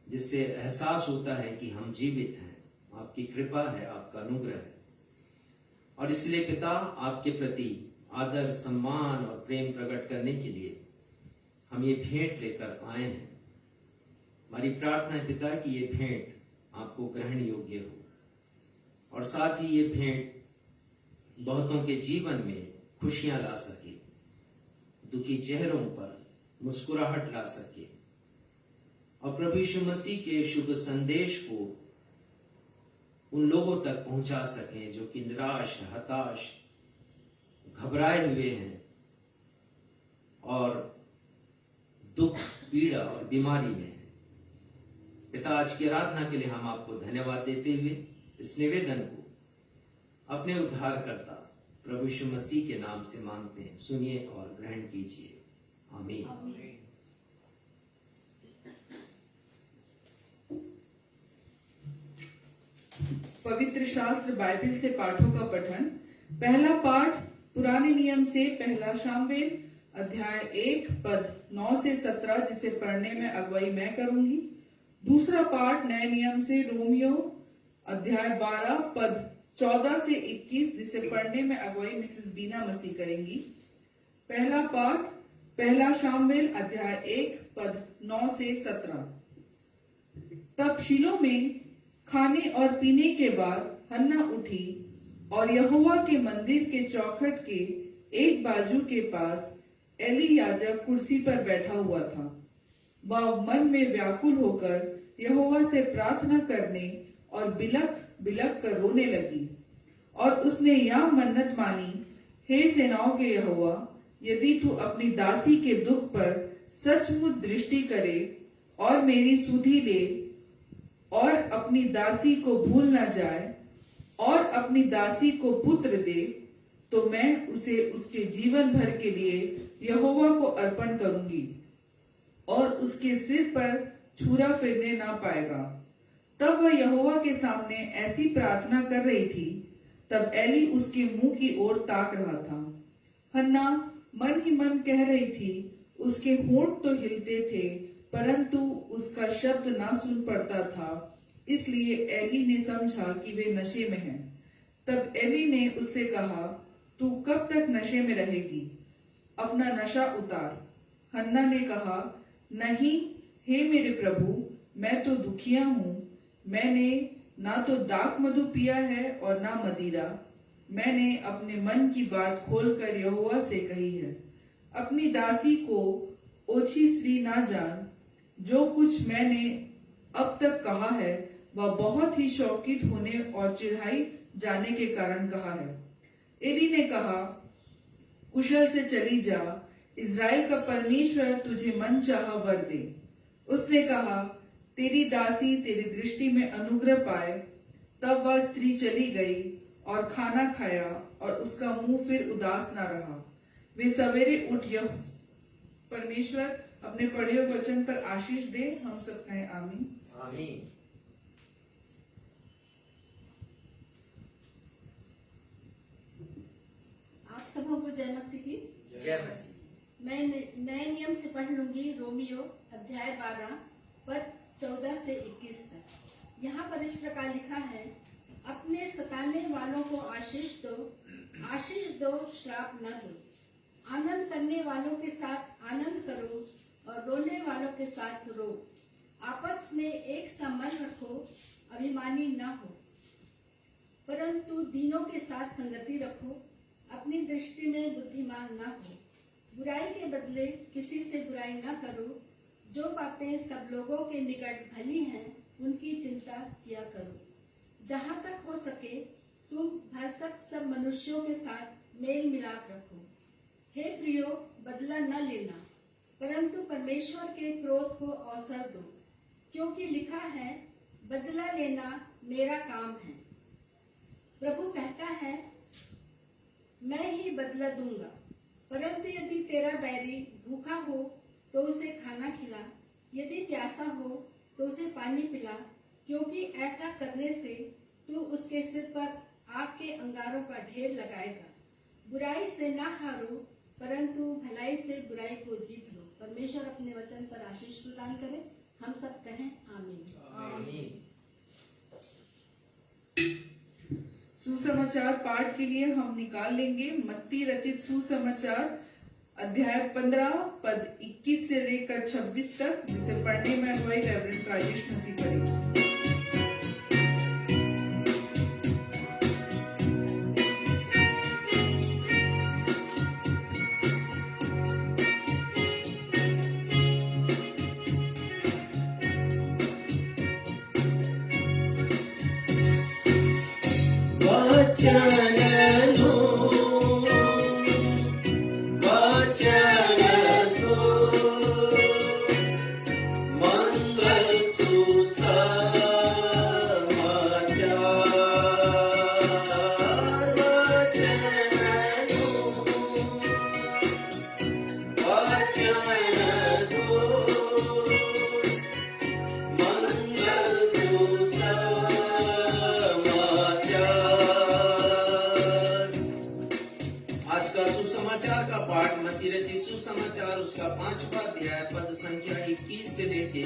[SPEAKER 1] जिससे एहसास होता है कि हम जीवित हैं। आपकी कृपा है, आपका अनुग्रह है। और इसलिए पिता, आपके प्रति आदर, सम्मान और प्रेम प्रकट करने के लिए हम ये भेंट लेकर आए हैं। हमारी प्रार्थना है पिता कि ये भेंट आपको ग्रहण योग्य हो, और साथ ही ये भेंट बहुतों के जीवन में खुशियां ला सके, दुखी चेहरों पर मुस्कुराहट ला सके, और प्रभु यीशु मसीह के शुभ संदेश को उन लोगों तक पहुंचा सकें जो कि निराश, हताश, घबराए हुए हैं और दुख, पीड़ा और बीमारी में है। पिता, आज की आराधना के लिए हम आपको धन्यवाद देते हुए इस निवेदन को अपने उद्धारकर्ता प्रभु यीशु मसीह के नाम से मांगते हैं। सुनिए और ग्रहण कीजिए। आमीन।
[SPEAKER 2] पवित्र शास्त्र बाइबल से पाठों का पठन। पहला पाठ पुराने नियम से पहला शामवेल अध्याय 1 पद 9 से 17, जिसे पढ़ने में अगुवाई मैं करूंगी। दूसरा पाठ नए नियम से रोमियो अध्याय 12 पद 14 से 21, जिसे पढ़ने में अगुवाई मिसेस बीना मसीह करेंगी। पहला पाठ पहला शामवेल अध्याय 1 पद 9 से 17। तब शीलो में खाने और पीने के बाद हन्ना उठी और यहोवा के मंदिर के चौखट के एक बाजू के पास एली याजक कुर्सी पर बैठा हुआ था। वह मन में व्याकुल होकर यहोवा से प्रार्थना करने और बिलख बिलख कर रोने लगी, और उसने यह मन्नत मानी, हे सेनाओं के यहोवा, यदि तू अपनी दासी के दुख पर सचमुच दृष्टि करे और मेरी सुधि ले और अपनी दासी को भूल न जाए और अपनी दासी को पुत्र दे, तो मैं उसे उसके जीवन भर के लिए यहोवा को अर्पण करूंगी और उसके सिर पर छुरा फिरने ना पाएगा। तब वह यहोवा के सामने ऐसी प्रार्थना कर रही थी। तब एली उसके मुंह की ओर ताक रहा था। हन्ना मन ही मन कह रही थी। उसके होंठ तो हिलते थे, परंतु उसका शब्द ना सुन पड़ता था। इसलिए एली ने समझा कि वे नशे में हैं। तब एली ने उससे कहा, तू कब तक नशे में रहेगी? अपना नशा उतार। हन्ना ने कहा, नहीं हे मेरे प्रभु, मैं तो दुखिया हूँ। मैंने ना तो दाख मधु पिया है और ना मदिरा। मैंने अपने मन की बात खोलकर यहोवा से कही है। अपनी दासी को ओछी स्त्री ना जान। जो कुछ मैंने अब तक कहा है वह बहुत ही शौकित होने और चिढ़ाई जाने के कारण कहा है। एली ने कहा, कुशल से चली जा, इज़राइल का परमेश्वर तुझे मन चाहा वर दे। उसने कहा, तेरी दासी तेरी दृष्टि में अनुग्रह पाए। तब वह स्त्री चली गई और खाना खाया और उसका मुंह फिर उदास न रहा। वे सवेरे उठ परमेश्वर अपने पढ़े हुए वचन पर आशीष दे। हम सब कहें आमीन।
[SPEAKER 1] आमीन।
[SPEAKER 4] आप सबों को जय मसीह की।
[SPEAKER 1] जय मसीह।
[SPEAKER 4] मैं नए नियम से पढ़ लूंगी रोमियो अध्याय 12 पद 14 से 21 तक। यहाँ पर इस प्रकार लिखा है, अपने सताने वालों को आशीष दो, श्राप न दो। आनंद करने वालों के साथ आनंद करो और रोने वालों के साथ रो। आपस में एक सा मन रखो, अभिमानी न हो, परंतु दीनों के साथ संगति रखो। अपनी दृष्टि में बुद्धिमान न हो, बुराई के बदले किसी से बुराई न करो। जो बातें सब लोगों के निकट भली हैं, उनकी चिंता किया करो। जहाँ तक हो सके तुम भरसक सब मनुष्यों के साथ मेल मिलाप रखो। हे प्रियो, बदला न लेना, परंतु परमेश्वर के क्रोध को अवसर दो, क्योंकि लिखा है, बदला लेना मेरा काम है। प्रभु कहता है, मैं ही बदला दूंगा। परंतु यदि तेरा बैरी भूखा हो तो उसे खाना खिला, यदि प्यासा हो तो उसे पानी पिला, क्योंकि ऐसा करने से तू उसके सिर पर आग के अंगारों का ढेर लगाएगा। बुराई से ना हारो, परंतु भलाई से बुराई को जीत लो। परमेश्वर अपने वचन पर आशीष प्रदान करे। हम सब कहें आमीन।
[SPEAKER 2] सुसमाचार पाठ के लिए हम निकाल लेंगे मत्ती रचित सुसमाचार अध्याय 15 पद 21 से लेकर 26 तक, जिसे पढ़ने में अगुवाई रेवरेंड राजेश मसीह करेंगे।
[SPEAKER 1] सुसमाचार उसका 5वां अध्याय पद संख्या 21 से लेके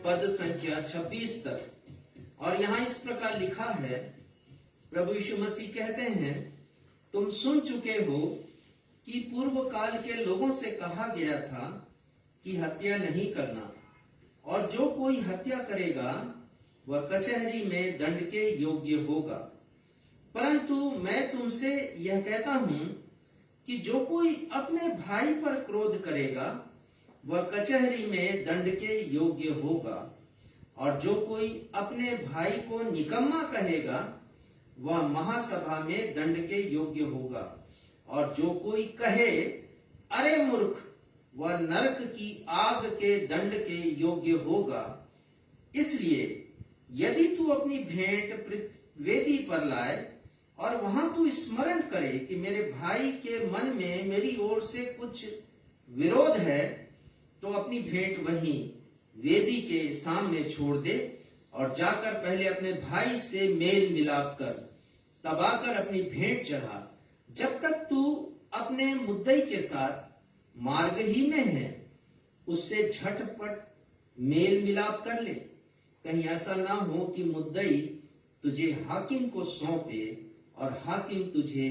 [SPEAKER 1] पद संख्या 26 तक। और यहाँ इस प्रकार लिखा है, प्रभु यीशु मसीह कहते हैं, तुम सुन चुके हो कि पूर्व काल के लोगों से कहा गया था कि हत्या नहीं करना, और जो कोई हत्या करेगा वह कचहरी में दंड के योग्य होगा। परंतु मैं तुमसे यह कहता हूं कि जो कोई अपने भाई पर क्रोध करेगा वह कचहरी में दंड के योग्य होगा, और जो कोई अपने भाई को निकम्मा कहेगा वह महासभा में दंड के योग्य होगा, और जो कोई कहे अरे मूर्ख वह नरक की आग के दंड के योग्य होगा। इसलिए यदि तू अपनी भेंट वेदी पर लाए और वहां तू स्मरण करे कि मेरे भाई के मन में मेरी ओर से कुछ विरोध है, तो अपनी भेंट वहीं वेदी के सामने छोड़ दे और जाकर पहले अपने भाई से मेल मिलाप कर, तब आकर अपनी भेंट चढ़ा। जब तक तू अपने मुद्दई के साथ मार्ग ही में है, उससे झटपट मेल मिलाप कर ले। कहीं ऐसा ना हो कि मुद्दई तुझे हाकिम को सौंपे और हाकिम तुझे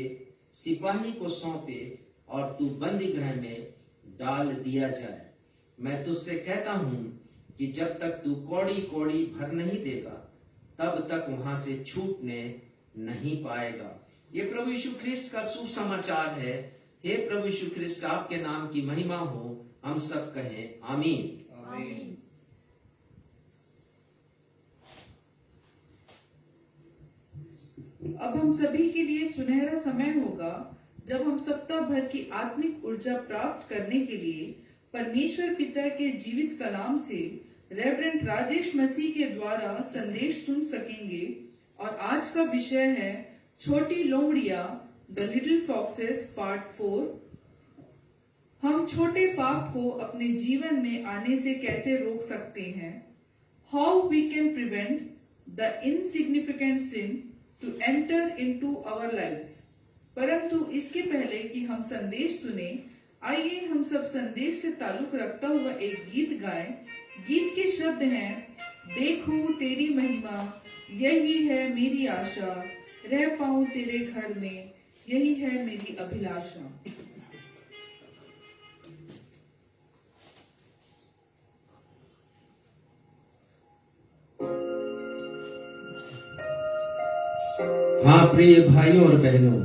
[SPEAKER 1] सिपाही को सौंपे और तू बंदी गृह में डाल दिया जाए। मैं तुझसे कहता हूं कि जब तक तू कौड़ी कौड़ी भर नहीं देगा, तब तक वहां से छूटने नहीं पाएगा। ये प्रभु यीशु ख्रिस्त का सुसमाचार है। हे प्रभु यीशु ख्रिस्त, आपके नाम की महिमा हो। हम सब कहें आमीन।
[SPEAKER 4] आमीन।
[SPEAKER 2] अब हम सभी के लिए सुनहरा समय होगा जब हम सप्ताह भर की आत्मिक ऊर्जा प्राप्त करने के लिए परमेश्वर पिता के जीवित कलाम से रेवरेंड राजेश मसीह के द्वारा संदेश सुन सकेंगे। और आज का विषय है छोटी लोमड़ियां, द लिटिल फॉक्सेस पार्ट 4। हम छोटे पाप को अपने जीवन में आने से कैसे रोक सकते हैं? How we can prevent the insignificant sin to enter into our lives. परंतु इसके पहले कि हम संदेश सुने, आइए हम सब संदेश से ताल्लुक रखता हुआ एक गीत गाएं। गीत के शब्द हैं, देखूं तेरी महिमा, यही है मेरी आशा। रह पाऊं तेरे घर में, यही है मेरी अभिलाषा।
[SPEAKER 1] हाँ प्रिय भाइयों और बहनों,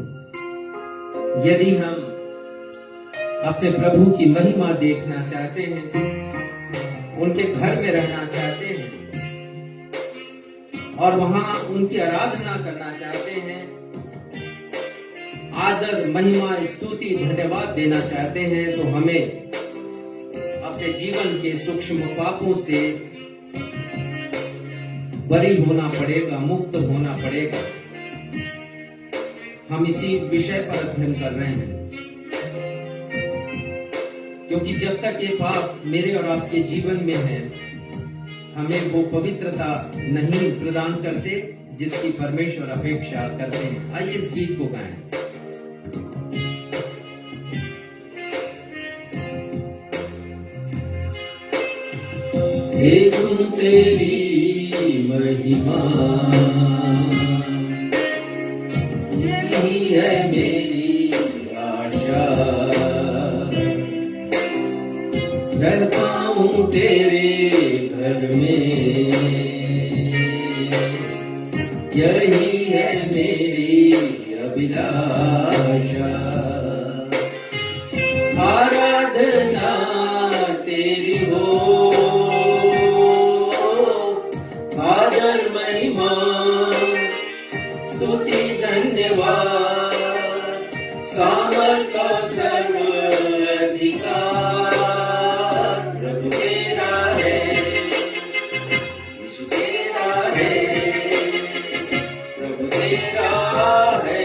[SPEAKER 1] यदि हम अपने प्रभु की महिमा देखना चाहते हैं, उनके घर में रहना चाहते हैं और वहां उनकी आराधना करना चाहते हैं, आदर महिमा स्तुति धन्यवाद देना चाहते हैं, तो हमें अपने जीवन के सूक्ष्म पापों से बरी होना पड़ेगा, मुक्त होना पड़ेगा। हम इसी विषय पर अध्ययन कर रहे हैं, क्योंकि जब तक ये पाप मेरे और आपके जीवन में है, हमें वो पवित्रता नहीं प्रदान करते जिसकी परमेश्वर अपेक्षा करते हैं। आइए इस गीत को गाएं।
[SPEAKER 5] देखूं तेरी महिमा, यही है मेरी आशा। रह पाऊं तेरे घर में, यही है मेरी अभिलाषा। आराधना तेरी हो, आदर महिमा स्तुति धन्यवाद, सामर्थ सर्व अधिकार प्रभु तेरा है, यीशु तेरा है, प्रभु तेरा है।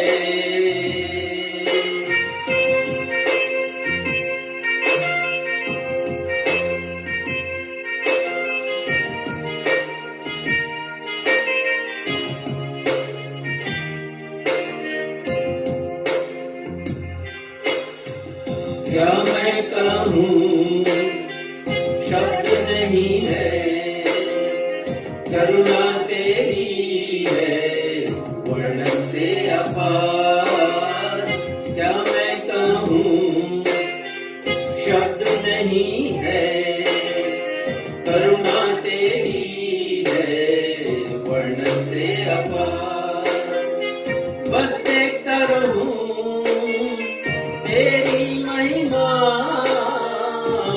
[SPEAKER 5] क्या मैं कहूँ शब्द नहीं है, करुणा तेरी है वर्णन से अपार। क्या मैं कहूँ शब्द नहीं है, करुणा तेरी है वर्णन से अपार। बस देखता रहूं तेरी महिमा,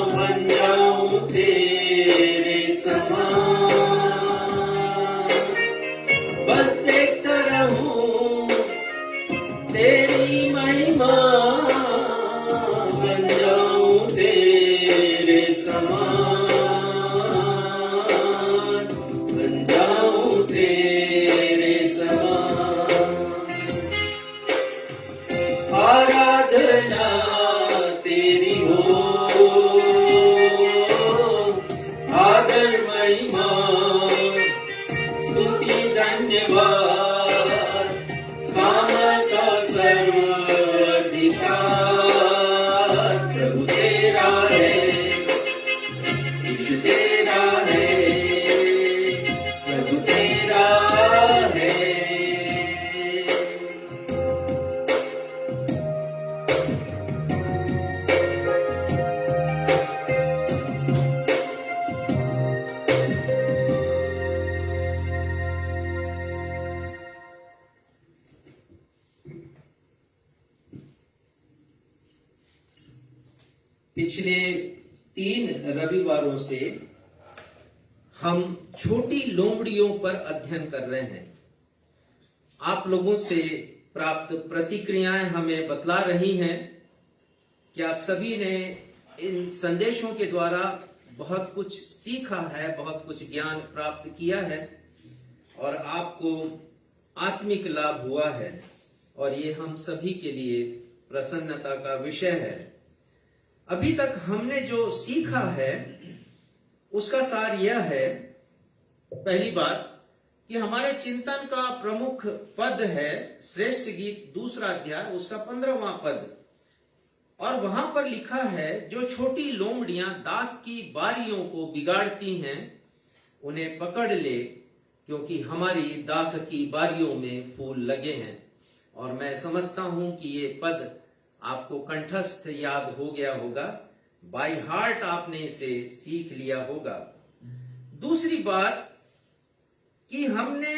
[SPEAKER 5] बन जाऊं तेरे समान। बस देखता रहूं तेरी महिमा, बन जाऊं तेरे समान, बन जाऊं तेरे समान। आराधना तेरी हो, आदर महिमा स्तुति धन्यवाद, सामर्थ सर्व अधिकार प्रभु तेरा है, यीशु तेरा है, प्रभु तेरा है।
[SPEAKER 1] पिछले 3 रविवारों से हम छोटी लोमड़ियों पर अध्ययन कर रहे हैं। आप लोगों से प्राप्त प्रतिक्रियाएं हमें बतला रही हैं कि आप सभी ने इन संदेशों के द्वारा बहुत कुछ सीखा है, बहुत कुछ ज्ञान प्राप्त किया है और आपको आत्मिक लाभ हुआ है, और ये हम सभी के लिए प्रसन्नता का विषय है। अभी तक हमने जो सीखा है उसका सार यह है, पहली बात कि हमारे चिंतन का प्रमुख पद है श्रेष्ठ गीत 2 अध्याय उसका 15वां पद, और वहां पर लिखा है जो छोटी लोमड़ियां दाख की बारियों को बिगाड़ती हैं उन्हें पकड़ ले, क्योंकि हमारी दाख की बारियों में फूल लगे हैं। और मैं समझता हूं कि ये पद आपको कंठस्थ याद हो गया होगा, बाय हार्ट आपने इसे सीख लिया होगा। दूसरी बात कि हमने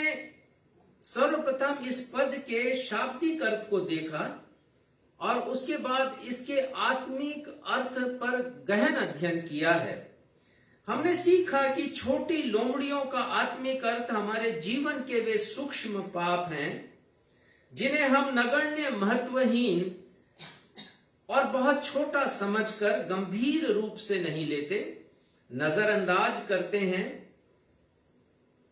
[SPEAKER 1] सर्वप्रथम इस पद के शाब्दिक अर्थ को देखा और उसके बाद इसके आत्मिक अर्थ पर गहन अध्ययन किया है। हमने सीखा कि छोटी लोमड़ियों का आत्मिक अर्थ हमारे जीवन के वे सूक्ष्म पाप हैं जिन्हें हम नगण्य, महत्वहीन और बहुत छोटा समझकर गंभीर रूप से नहीं लेते, नजरअंदाज करते हैं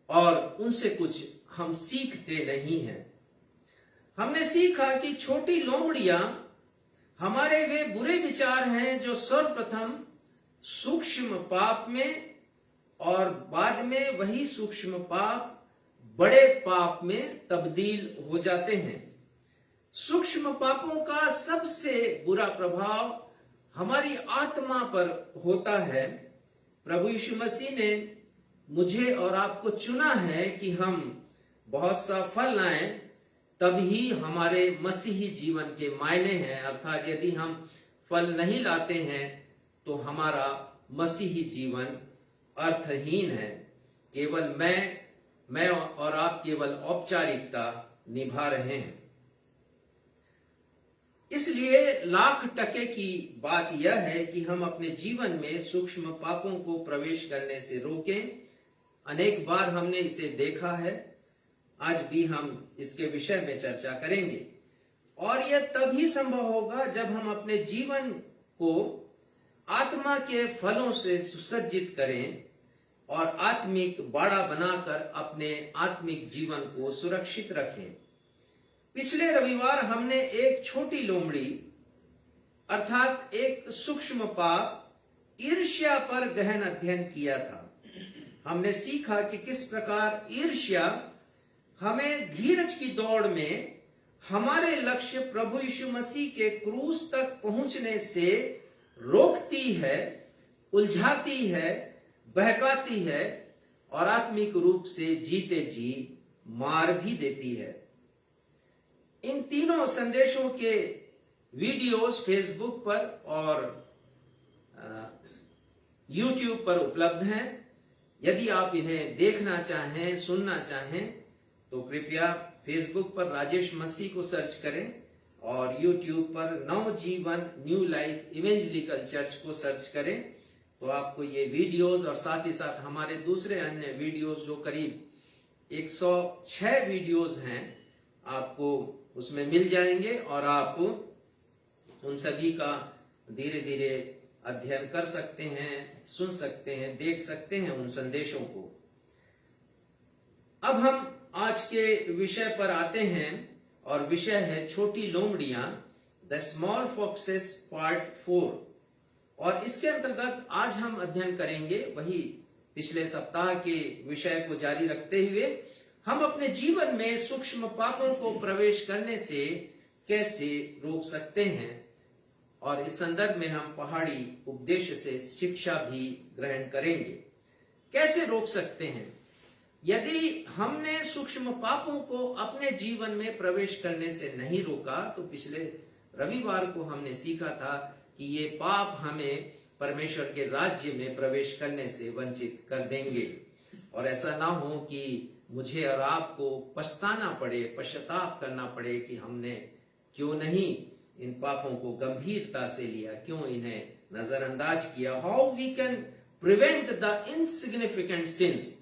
[SPEAKER 1] और उनसे कुछ हम सीखते नहीं हैं। हमने सीखा कि छोटी लोमड़ियां हमारे वे बुरे विचार हैं जो सर्वप्रथम सूक्ष्म पाप में और बाद में वही सूक्ष्म पाप बड़े पाप में तब्दील हो जाते हैं। सूक्ष्म पापों का सबसे बुरा प्रभाव हमारी आत्मा पर होता है। प्रभु यीशु मसीह ने मुझे और आपको चुना है कि हम बहुत सा फल लाएं, तभी हमारे मसीही जीवन के मायने हैं। अर्थात यदि हम फल नहीं लाते हैं तो हमारा मसीही जीवन अर्थहीन है। केवल मैं और आप केवल औपचारिकता निभा रहे हैं। इसलिए लाख टके की बात यह है कि हम अपने जीवन में सूक्ष्म पापों को प्रवेश करने से रोकें। अनेक बार हमने इसे देखा है, आज भी हम इसके विषय में चर्चा करेंगे। और यह तभी संभव होगा जब हम अपने जीवन को आत्मा के फलों से सुसज्जित करें और आत्मिक बाड़ा बनाकर अपने आत्मिक जीवन को सुरक्षित रखें। पिछले रविवार हमने एक छोटी लोमड़ी अर्थात एक सूक्ष्म पाप ईर्ष्या पर गहन अध्ययन किया था। हमने सीखा कि किस प्रकार ईर्ष्या हमें धीरज की दौड़ में हमारे लक्ष्य प्रभु यीशु मसीह के क्रूस तक पहुंचने से रोकती है, उलझाती है, बहकाती है और आत्मिक रूप से जीते जी मार भी देती है। इन तीनों संदेशों के वीडियोस फेसबुक पर और यूट्यूब पर उपलब्ध हैं। यदि आप इन्हें देखना चाहें, सुनना चाहें तो कृपया फेसबुक पर राजेश मसीह को सर्च करें और यूट्यूब पर नवजीवन न्यू लाइफ इवेंजलिकल चर्च को सर्च करें तो आपको ये वीडियोस और साथ ही साथ हमारे दूसरे अन्य वीडियोस जो करीब 106 वीडियोस हैं आपको उसमें मिल जाएंगे और आप उन सभी का धीरे धीरे अध्ययन कर सकते हैं, सुन सकते हैं, देख सकते हैं उन संदेशों को। अब हम आज के विषय पर आते हैं और विषय है छोटी लोमड़ियां, द स्मॉल फॉक्सेस पार्ट 4। और इसके अंतर्गत आज हम अध्ययन करेंगे वही पिछले सप्ताह के विषय को जारी रखते हुए हम अपने जीवन में सूक्ष्म पापों को प्रवेश करने से कैसे रोक सकते हैं। और इस संदर्भ में हम पहाड़ी उपदेश से शिक्षा भी ग्रहण करेंगे। कैसे रोक सकते हैं? यदि हमने सूक्ष्म पापों को अपने जीवन में प्रवेश करने से नहीं रोका तो पिछले रविवार को हमने सीखा था कि ये पाप हमें परमेश्वर के राज्य में प्रवेश करने से वंचित कर देंगे और ऐसा ना हो कि मुझे और आपको पछताना पड़े, पश्चाताप करना पड़े कि हमने क्यों नहीं इन पापों को गंभीरता से लिया, क्यों इन्हें नजरअंदाज किया। How we can prevent the insignificant sins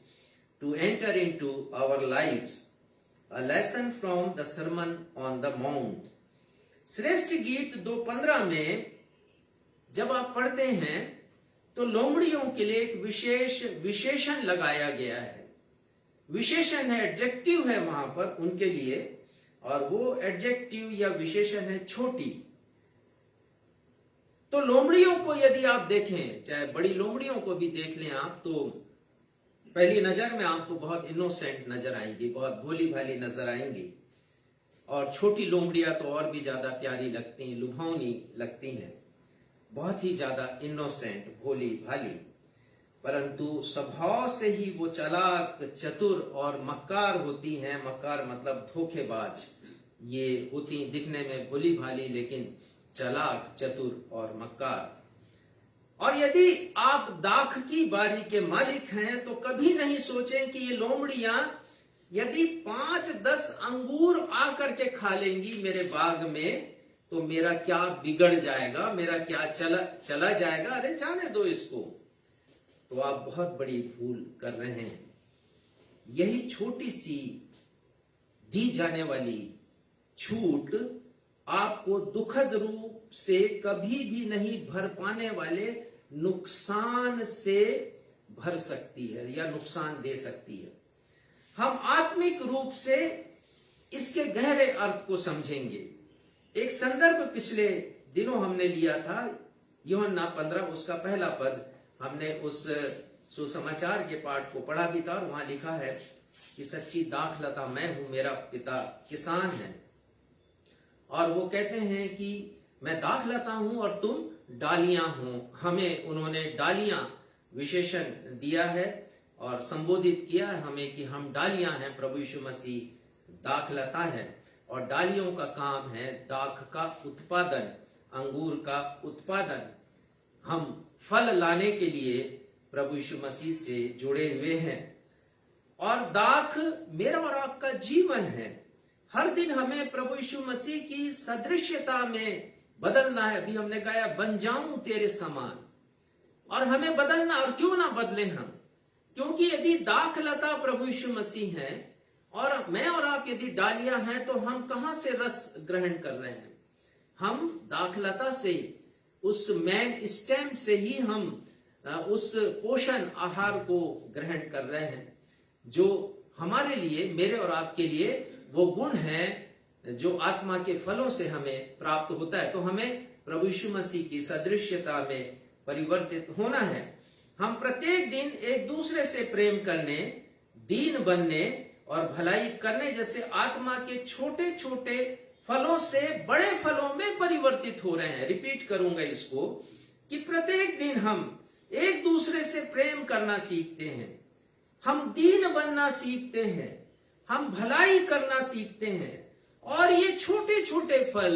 [SPEAKER 1] to enter into our lives. A lesson from the Sermon on the Mount. श्रेष्ठ गीत 2:15 में जब आप पढ़ते हैं तो लोमड़ियों के लिए एक विशेषण लगाया गया है। विशेषण है, एडजेक्टिव है वहां पर उनके लिए और वो एडजेक्टिव या विशेषण है छोटी। तो लोमड़ियों को यदि आप देखें, चाहे बड़ी लोमड़ियों को भी देख लें आप, तो पहली नजर में आपको बहुत इनोसेंट नजर आएंगी, बहुत भोली भाली नजर आएंगी और छोटी लोमड़ियां तो और भी ज्यादा प्यारी लगती हैं, लुभावनी लगती हैं, बहुत ही ज्यादा इनोसेंट, भोली भाली। परंतु स्वभाव से ही वो चालाक, चतुर और मक्कार होती हैं। मक्कार मतलब धोखेबाज। ये होती दिखने में भोली भाली, लेकिन चालाक, चतुर और मक्कार। और यदि आप दाख की बारी के मालिक हैं तो कभी नहीं सोचें कि ये लोमड़ियां यदि 5-10 अंगूर आकर के खा लेंगी मेरे बाग में तो मेरा क्या बिगड़ जाएगा, मेरा क्या चला जाएगा, अरे जाने दो इसको। तो आप बहुत बड़ी भूल कर रहे हैं। यही छोटी सी दी जाने वाली छूट आपको दुखद रूप से कभी भी नहीं भर पाने वाले नुकसान से भर सकती है या नुकसान दे सकती है। हम आत्मिक रूप से इसके गहरे अर्थ को समझेंगे। एक संदर्भ पिछले दिनों हमने लिया था, यूहन्ना 15 उसका पहला पद। हमने उस सुसमाचार के पाठ को पढ़ा भी था और वहां लिखा है कि सच्ची दाखलता मैं हूं, मेरा पिता किसान है। और वो कहते हैं कि मैं दाखलता हूं और तुम डालियां हो। हमें उन्होंने डालियां विशेषण दिया है और संबोधित किया है हमें कि हम डालियां हैं, प्रभु यीशु मसीह दाखलता है। और डालियों का काम है दाख का उत्पादन, अंगूर का उत्पादन। हम फल लाने के लिए प्रभु यीशु मसीह से जुड़े हुए हैं। और दाख मेरा और आपका जीवन है। हर दिन हमें प्रभु यीशु मसीह की सदृश्यता में बदलना है। अभी हमने गाया बन जाऊं तेरे समान, और हमें बदलना। और क्यों ना बदले हम, क्योंकि यदि दाखलता प्रभु यीशु मसीह है और मैं और आप यदि डालियां हैं तो हम कहां से रस ग्रहण कर रहे हैं? हम दाखलता से, उस मैन स्टेम से ही हम उस पोषण आहार को ग्रहण कर रहे हैं जो हमारे लिए, मेरे और आपके लिए वो गुण है जो आत्मा के फलों से हमें प्राप्त होता है। तो हमें प्रभु यीशु मसीह की सदृश्यता में परिवर्तित होना है। हम प्रत्येक दिन एक दूसरे से प्रेम करने, दीन बनने और भलाई करने जैसे आत्मा के छोटे छोटे फलों से बड़े फलों में परिवर्तित हो रहे हैं। रिपीट करूंगा इसको कि प्रत्येक दिन हम एक दूसरे से प्रेम करना सीखते हैं, हम दीन बनना सीखते हैं, हम भलाई करना सीखते हैं। और ये छोटे छोटे फल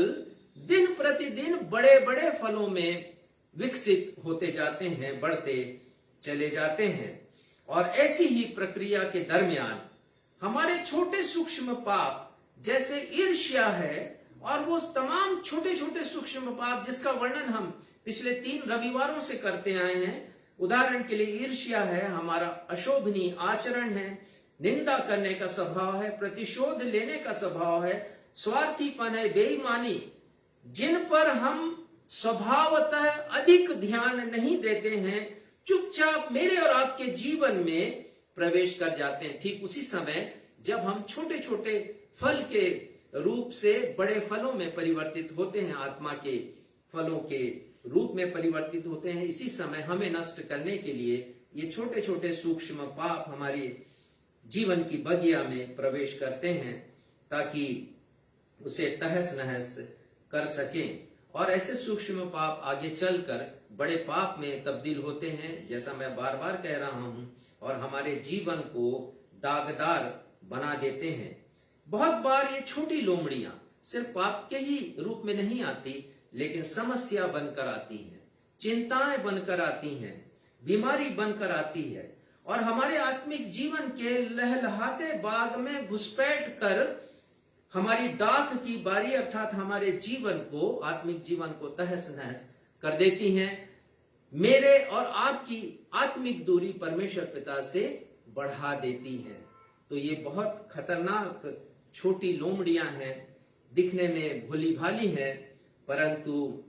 [SPEAKER 1] दिन प्रतिदिन बड़े बड़े फलों में विकसित होते जाते हैं, बढ़ते चले जाते हैं। और ऐसी ही प्रक्रिया के दरमियान हमारे छोटे सूक्ष्म पाप जैसे ईर्ष्या है, और वो तमाम छोटे छोटे सूक्ष्म पाप जिसका वर्णन हम पिछले 3 रविवारों से करते आए हैं। उदाहरण के लिए ईर्ष्या है, हमारा अशोभनीय आचरण है, निंदा करने का स्वभाव है, प्रतिशोध लेने का स्वभाव है, स्वार्थीपन है, बेईमानी, जिन पर हम स्वभावतः अधिक ध्यान नहीं देते हैं, चुपचाप मेरे और आपके जीवन में प्रवेश कर जाते हैं। ठीक उसी समय जब हम छोटे छोटे फल के रूप से बड़े फलों में परिवर्तित होते हैं, आत्मा के फलों के रूप में परिवर्तित होते हैं, इसी समय हमें नष्ट करने के लिए ये छोटे छोटे सूक्ष्म पाप हमारे जीवन की बगिया में प्रवेश करते हैं ताकि उसे तहस नहस कर सकें। और ऐसे सूक्ष्म पाप आगे चलकर बड़े पाप में तब्दील होते हैं, जैसा मैं बार बार कह रहा हूं, और हमारे जीवन को दागदार बना देते हैं। बहुत बार ये छोटी लोमड़ियां सिर्फ पाप के ही रूप में नहीं आती, लेकिन समस्या बनकर आती हैं, चिंताएं बनकर आती हैं, बीमारी बनकर आती है, और हमारे आत्मिक जीवन के लहलहाते बाग में घुसपैठ कर हमारी दाख की बारी अर्थात हमारे जीवन को, आत्मिक जीवन को तहस नहस कर देती हैं। मेरे और आपकी आत्मिक दूरी परमेश्वर पिता से बढ़ा देती हैं। तो ये बहुत खतरनाक छोटी लोमड़ियां हैं, दिखने में भोली भाली हैं, परंतु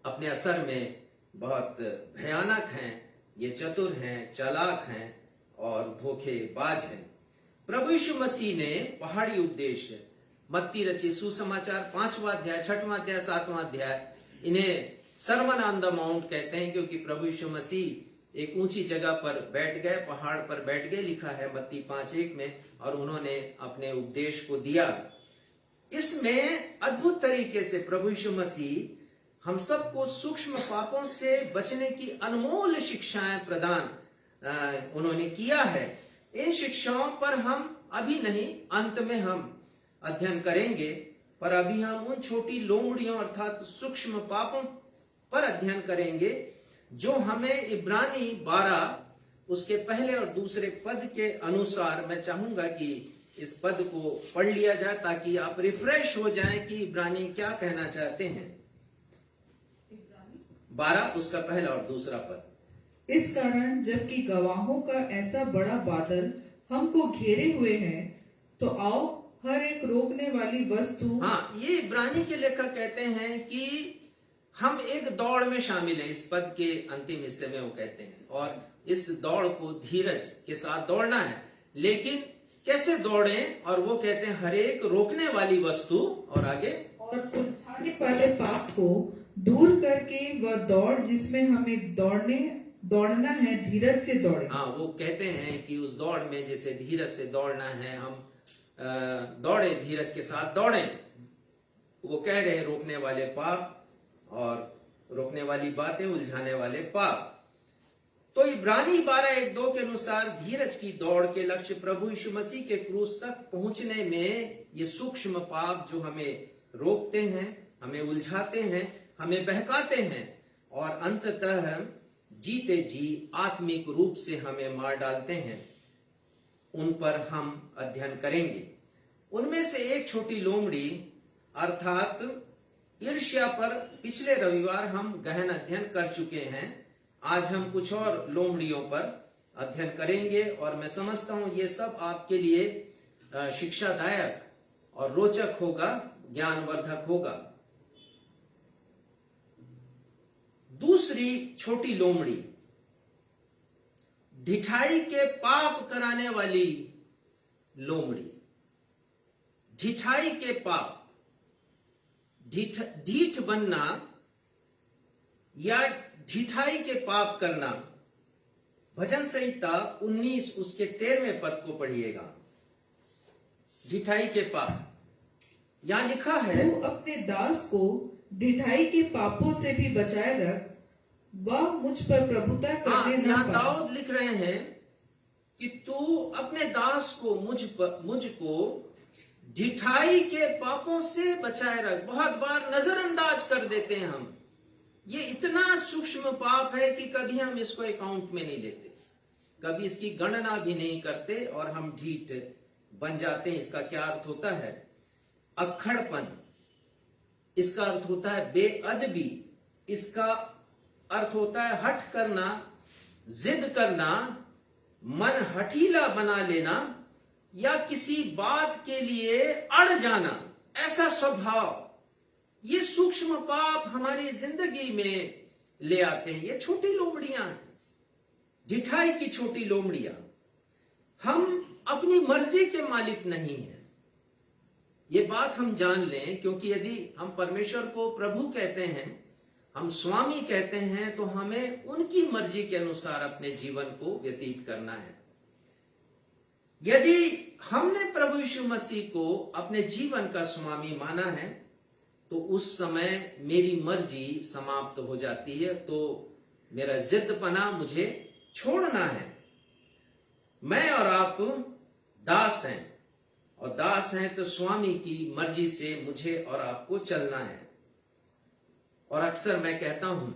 [SPEAKER 1] अपने असर में बहुत भयानक हैं। ये चतुर हैं, चालाक हैं और धोखेबाज हैं। प्रभु यीशु मसीह ने पहाड़ी उपदेश, मत्ती रची सुसमाचार 5वां अध्याय, 6वां अध्याय, 7वां अध्याय, इन्हें सरमन ऑन द माउंट कहते हैं, क्योंकि प्रभु यीशु मसीह एक ऊंची जगह पर बैठ गए, पहाड़ पर बैठ गए, लिखा है मत्ती 5:1 में, और उन्होंने अपने उपदेश को दिया। इसमें अद्भुत तरीके से प्रभु यीशु मसीह हम सबको सूक्ष्म पापों से बचने की अनमोल शिक्षाएं प्रदान उन्होंने किया है। इन शिक्षाओं पर हम अभी नहीं, अंत में हम अध्ययन करेंगे, पर अभी हम उन छोटी लोमड़ियों अर्थात सूक्ष्म पापों पर अध्ययन करेंगे जो हमें इब्रानी 12 उसके पहले और दूसरे पद के अनुसार, मैं चाहूंगा कि इस पद को पढ़ लिया जाए ताकि आप रिफ्रेश हो जाएं कि इब्रानी क्या कहना चाहते हैं। 12 उसका पहला और दूसरा पद।
[SPEAKER 2] इस कारण जबकि गवाहों का ऐसा बड़ा बादल हमको घेरे हुए है, तो आओ हर एक रोकने वाली वस्तु।
[SPEAKER 1] हाँ, ये इब्रानी के लेखक कहते हैं कि हम एक दौड़ में शामिल हैं। इस पद के अंतिम हिस्से में वो कहते हैं, और इस दौड़ को धीरज के साथ दौड़ना है। लेकिन कैसे दौड़ें? और वो कहते हैं हर एक रोकने वाली वस्तु, और आगे, और
[SPEAKER 2] उलझाने वाले पाप को दूर करके वह दौड़ जिसमें हमें दौड़ना है, धीरज से दौड़े।
[SPEAKER 1] हाँ, वो कहते हैं कि उस दौड़ में जैसे धीरज से दौड़ना है, हम दौड़े, धीरज के साथ दौड़े। वो कह रहे हैं रोकने वाले पाप और रोकने वाली बातें, उलझाने वाले पाप। तो इब्रानी 12:1-2 के अनुसार धीरज की दौड़ के लक्ष्य प्रभु यीशु मसीह के क्रूस तक पहुंचने में ये सूक्ष्म पाप जो हमें रोकते हैं, हमें उलझाते हैं, हमें बहकाते हैं और अंततः जीते जी आत्मिक रूप से हमें मार डालते हैं, उन पर हम अध्ययन करेंगे। उनमें से एक छोटी लोमड़ी अर्थात ईर्ष्या पर पिछले रविवार हम गहन अध्ययन कर चुके हैं। आज हम कुछ और लोमड़ियों पर अध्ययन करेंगे और मैं समझता हूं ये सब आपके लिए शिक्षादायक और रोचक होगा, ज्ञानवर्धक होगा। दूसरी छोटी लोमड़ी ढिठाई के पाप कराने वाली लोमड़ी। ढिठाई के पाप, ढीठ बनना या ढिठाई के पाप करना। भजन संहिता 19 उसके 13वें पद को पढ़िएगा। ढिठाई के पाप, यहां लिखा है,
[SPEAKER 2] तू अपने दास को ढिठाई के पापों से भी बचाए रख, वह मुझ पर प्रभुता करने न पाए।
[SPEAKER 1] दाऊद लिख रहे हैं कि तू अपने दास को मुझको ढिठाई के पापों से बचाए रख। बहुत बार नजरअंदाज कर देते हैं हम। ये इतना सूक्ष्म पाप है कि कभी हम इसको अकाउंट में नहीं लेते, कभी इसकी गणना भी नहीं करते और हम ढीठ बन जाते हैं। इसका क्या अर्थ होता है? अक्खड़पन। इसका अर्थ होता है बेअदबी। इसका अर्थ होता है हठ करना, जिद करना, मन हठीला बना लेना या किसी बात के लिए अड़ जाना, ऐसा स्वभाव। ये सूक्ष्म पाप हमारी जिंदगी में ले आते हैं। ये छोटी लोमड़ियां हैं, ढिठाई की छोटी लोमड़ियां। हम अपनी मर्जी के मालिक नहीं हैं, ये बात हम जान लें, क्योंकि यदि हम परमेश्वर को प्रभु कहते हैं, हम स्वामी कहते हैं, तो हमें उनकी मर्जी के अनुसार अपने जीवन को व्यतीत करना है। यदि हमने प्रभु यीशु मसीह को अपने जीवन का स्वामी माना है, तो उस समय मेरी मर्जी समाप्त हो जाती है, तो मेरा जिद्दपना मुझे छोड़ना है। मैं और आप दास हैं, और दास हैं तो स्वामी की मर्जी से मुझे और आपको चलना है। और अक्सर मैं कहता हूं,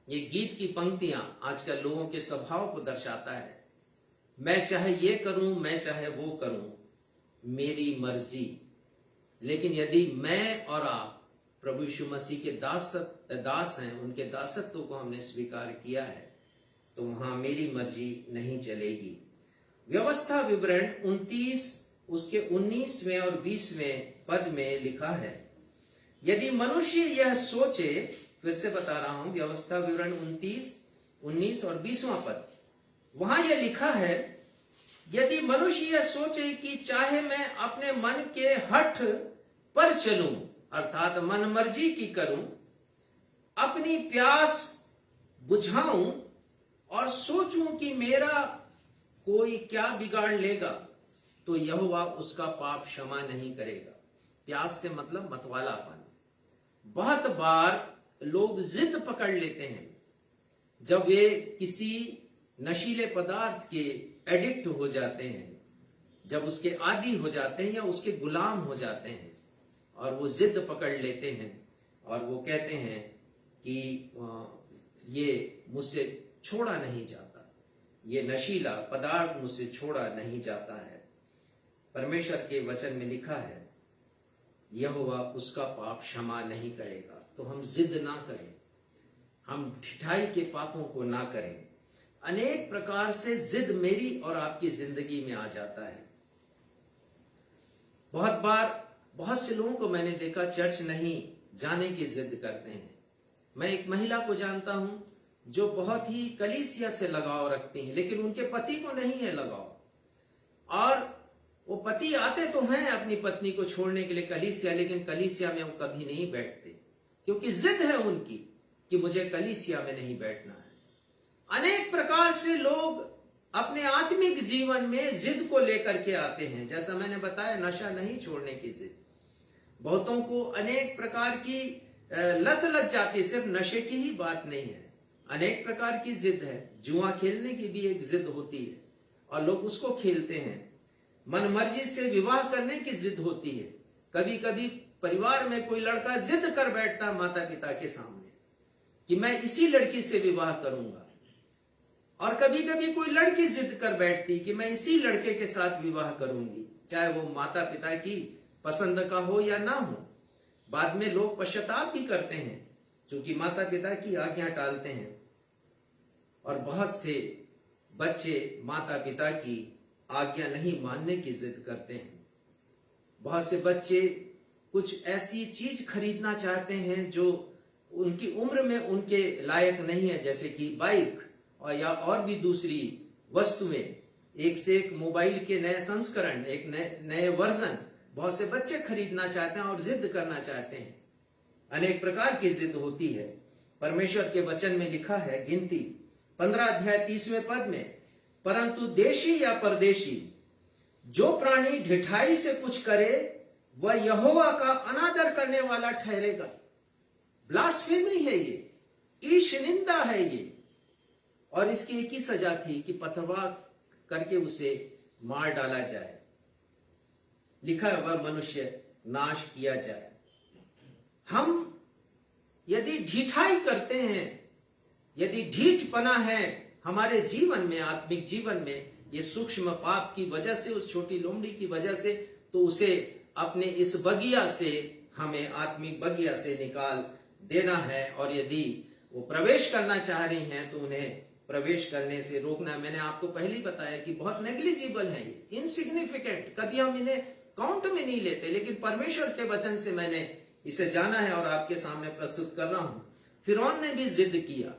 [SPEAKER 1] ये गीत की पंक्तियां आजकल लोगों के स्वभाव को दर्शाता है। मैं चाहे ये करूं, मैं चाहे वो करूं, मेरी मर्जी। लेकिन यदि मैं और आप प्रभु यीशु मसीह के दास हैं, उनके दासत्व को हमने स्वीकार किया है, तो वहां मेरी मर्जी नहीं चलेगी। व्यवस्था विवरण 29 उसके 19वें और 20वें पद में लिखा है, यदि मनुष्य यह सोचे, फिर से बता रहा हूं, व्यवस्था विवरण 29, 19 और 20वां पद, वहां यह लिखा है, यदि मनुष्य यह सोचे कि चाहे मैं अपने मन के हठ पर चलूं, अर्थात मन मर्जी की करूं, अपनी प्यास बुझाऊं और सोचूं कि मेरा कोई क्या बिगाड़ लेगा, तो यहोवा उसका पाप क्षमा नहीं करेगा। प्यास से मतलब मतवालापन। बहुत बार लोग जिद पकड़ लेते हैं जब वे किसी नशीले पदार्थ के एडिक्ट हो जाते हैं, जब उसके आदी हो जाते हैं या उसके गुलाम हो जाते हैं, और वो जिद पकड़ लेते हैं और वो कहते हैं कि ये मुझसे छोड़ा नहीं जाता, ये नशीला पदार्थ मुझसे छोड़ा नहीं जाता है। परमेश्वर के वचन में लिखा है यहोवा उसका पाप क्षमा नहीं करेगा। तो हम जिद ना करें, हम ढिठाई के पापों को ना करें। अनेक प्रकार से जिद मेरी और आपकी जिंदगी में आ जाता है। बहुत बार बहुत से लोगों को मैंने देखा चर्च नहीं जाने की जिद करते हैं। मैं एक महिला को जानता हूं जो बहुत ही कलीसिया से लगाव रखती हैं, लेकिन उनके पति को नहीं है लगाव, और वो पति आते तो हैं अपनी पत्नी को छोड़ने के लिए कलीसिया, लेकिन कलीसिया में वो कभी नहीं बैठते क्योंकि जिद है उनकी कि मुझे कलीसिया में नहीं बैठना है। अनेक प्रकार से लोग अपने आत्मिक जीवन में जिद को लेकर के आते हैं। जैसा मैंने बताया, नशा नहीं छोड़ने की जिद। बहुतों को अनेक प्रकार की लत लग जाती है, सिर्फ नशे की ही बात नहीं है, अनेक प्रकार की जिद है। जुआ खेलने की भी एक जिद होती है और लोग उसको खेलते हैं। मनमर्जी से विवाह करने की जिद होती है। कभी कभी परिवार में कोई लड़का जिद कर बैठता है माता पिता के सामने कि मैं इसी लड़की से विवाह करूंगा, और कभी कभी कोई लड़की जिद कर बैठती कि मैं इसी लड़के के साथ विवाह करूंगी, चाहे वो माता पिता की पसंद का हो या ना हो। बाद में लोग पश्चाताप भी करते हैं क्योंकि माता पिता की आज्ञा टालते हैं, और बहुत से बच्चे माता पिता की आज्ञा नहीं मानने की जिद करते हैं। बहुत से बच्चे कुछ ऐसी चीज खरीदना चाहते हैं जो उनकी उम्र में उनके लायक नहीं है, जैसे कि बाइक और या और भी दूसरी वस्तुएं, एक से एक मोबाइल के नए संस्करण, एक नए वर्जन बहुत से बच्चे खरीदना चाहते हैं और जिद करना चाहते हैं। अनेक प्रकार की जिद होती है। परमेश्वर के वचन में लिखा है, गिनती 15 अध्याय 30वें पद में, परंतु देशी या परदेशी जो प्राणी ढिठाई से कुछ करे वह यहोवा का अनादर करने वाला ठहरेगा। ब्लास्फेमी है ये, ईश निंदा है ये, और इसकी एक ही सजा थी कि पथरवाह करके उसे मार डाला जाए, लिखा है वह मनुष्य नाश किया जाए। हम यदि ढिठाई करते हैं, यदि ढीठपना है हमारे जीवन में, आत्मिक जीवन में, ये सूक्ष्म पाप की वजह से, उस छोटी लोमड़ी की वजह से, तो उसे अपने इस बगिया से, हमें आत्मिक बगिया से निकाल देना है। और यदि वो प्रवेश करना चाह रही हैं तो उन्हें प्रवेश करने से रोकना। मैंने आपको पहले ही बताया कि बहुत नेग्लिजिबल है ये, इनसिग्निफिकेंट, कभी हम इन्हें काउंट में नहीं लेते, लेकिन परमेश्वर के वचन से मैंने इसे जाना है और आपके सामने प्रस्तुत कर रहा हूं। फिरौन ने भी जिद किया,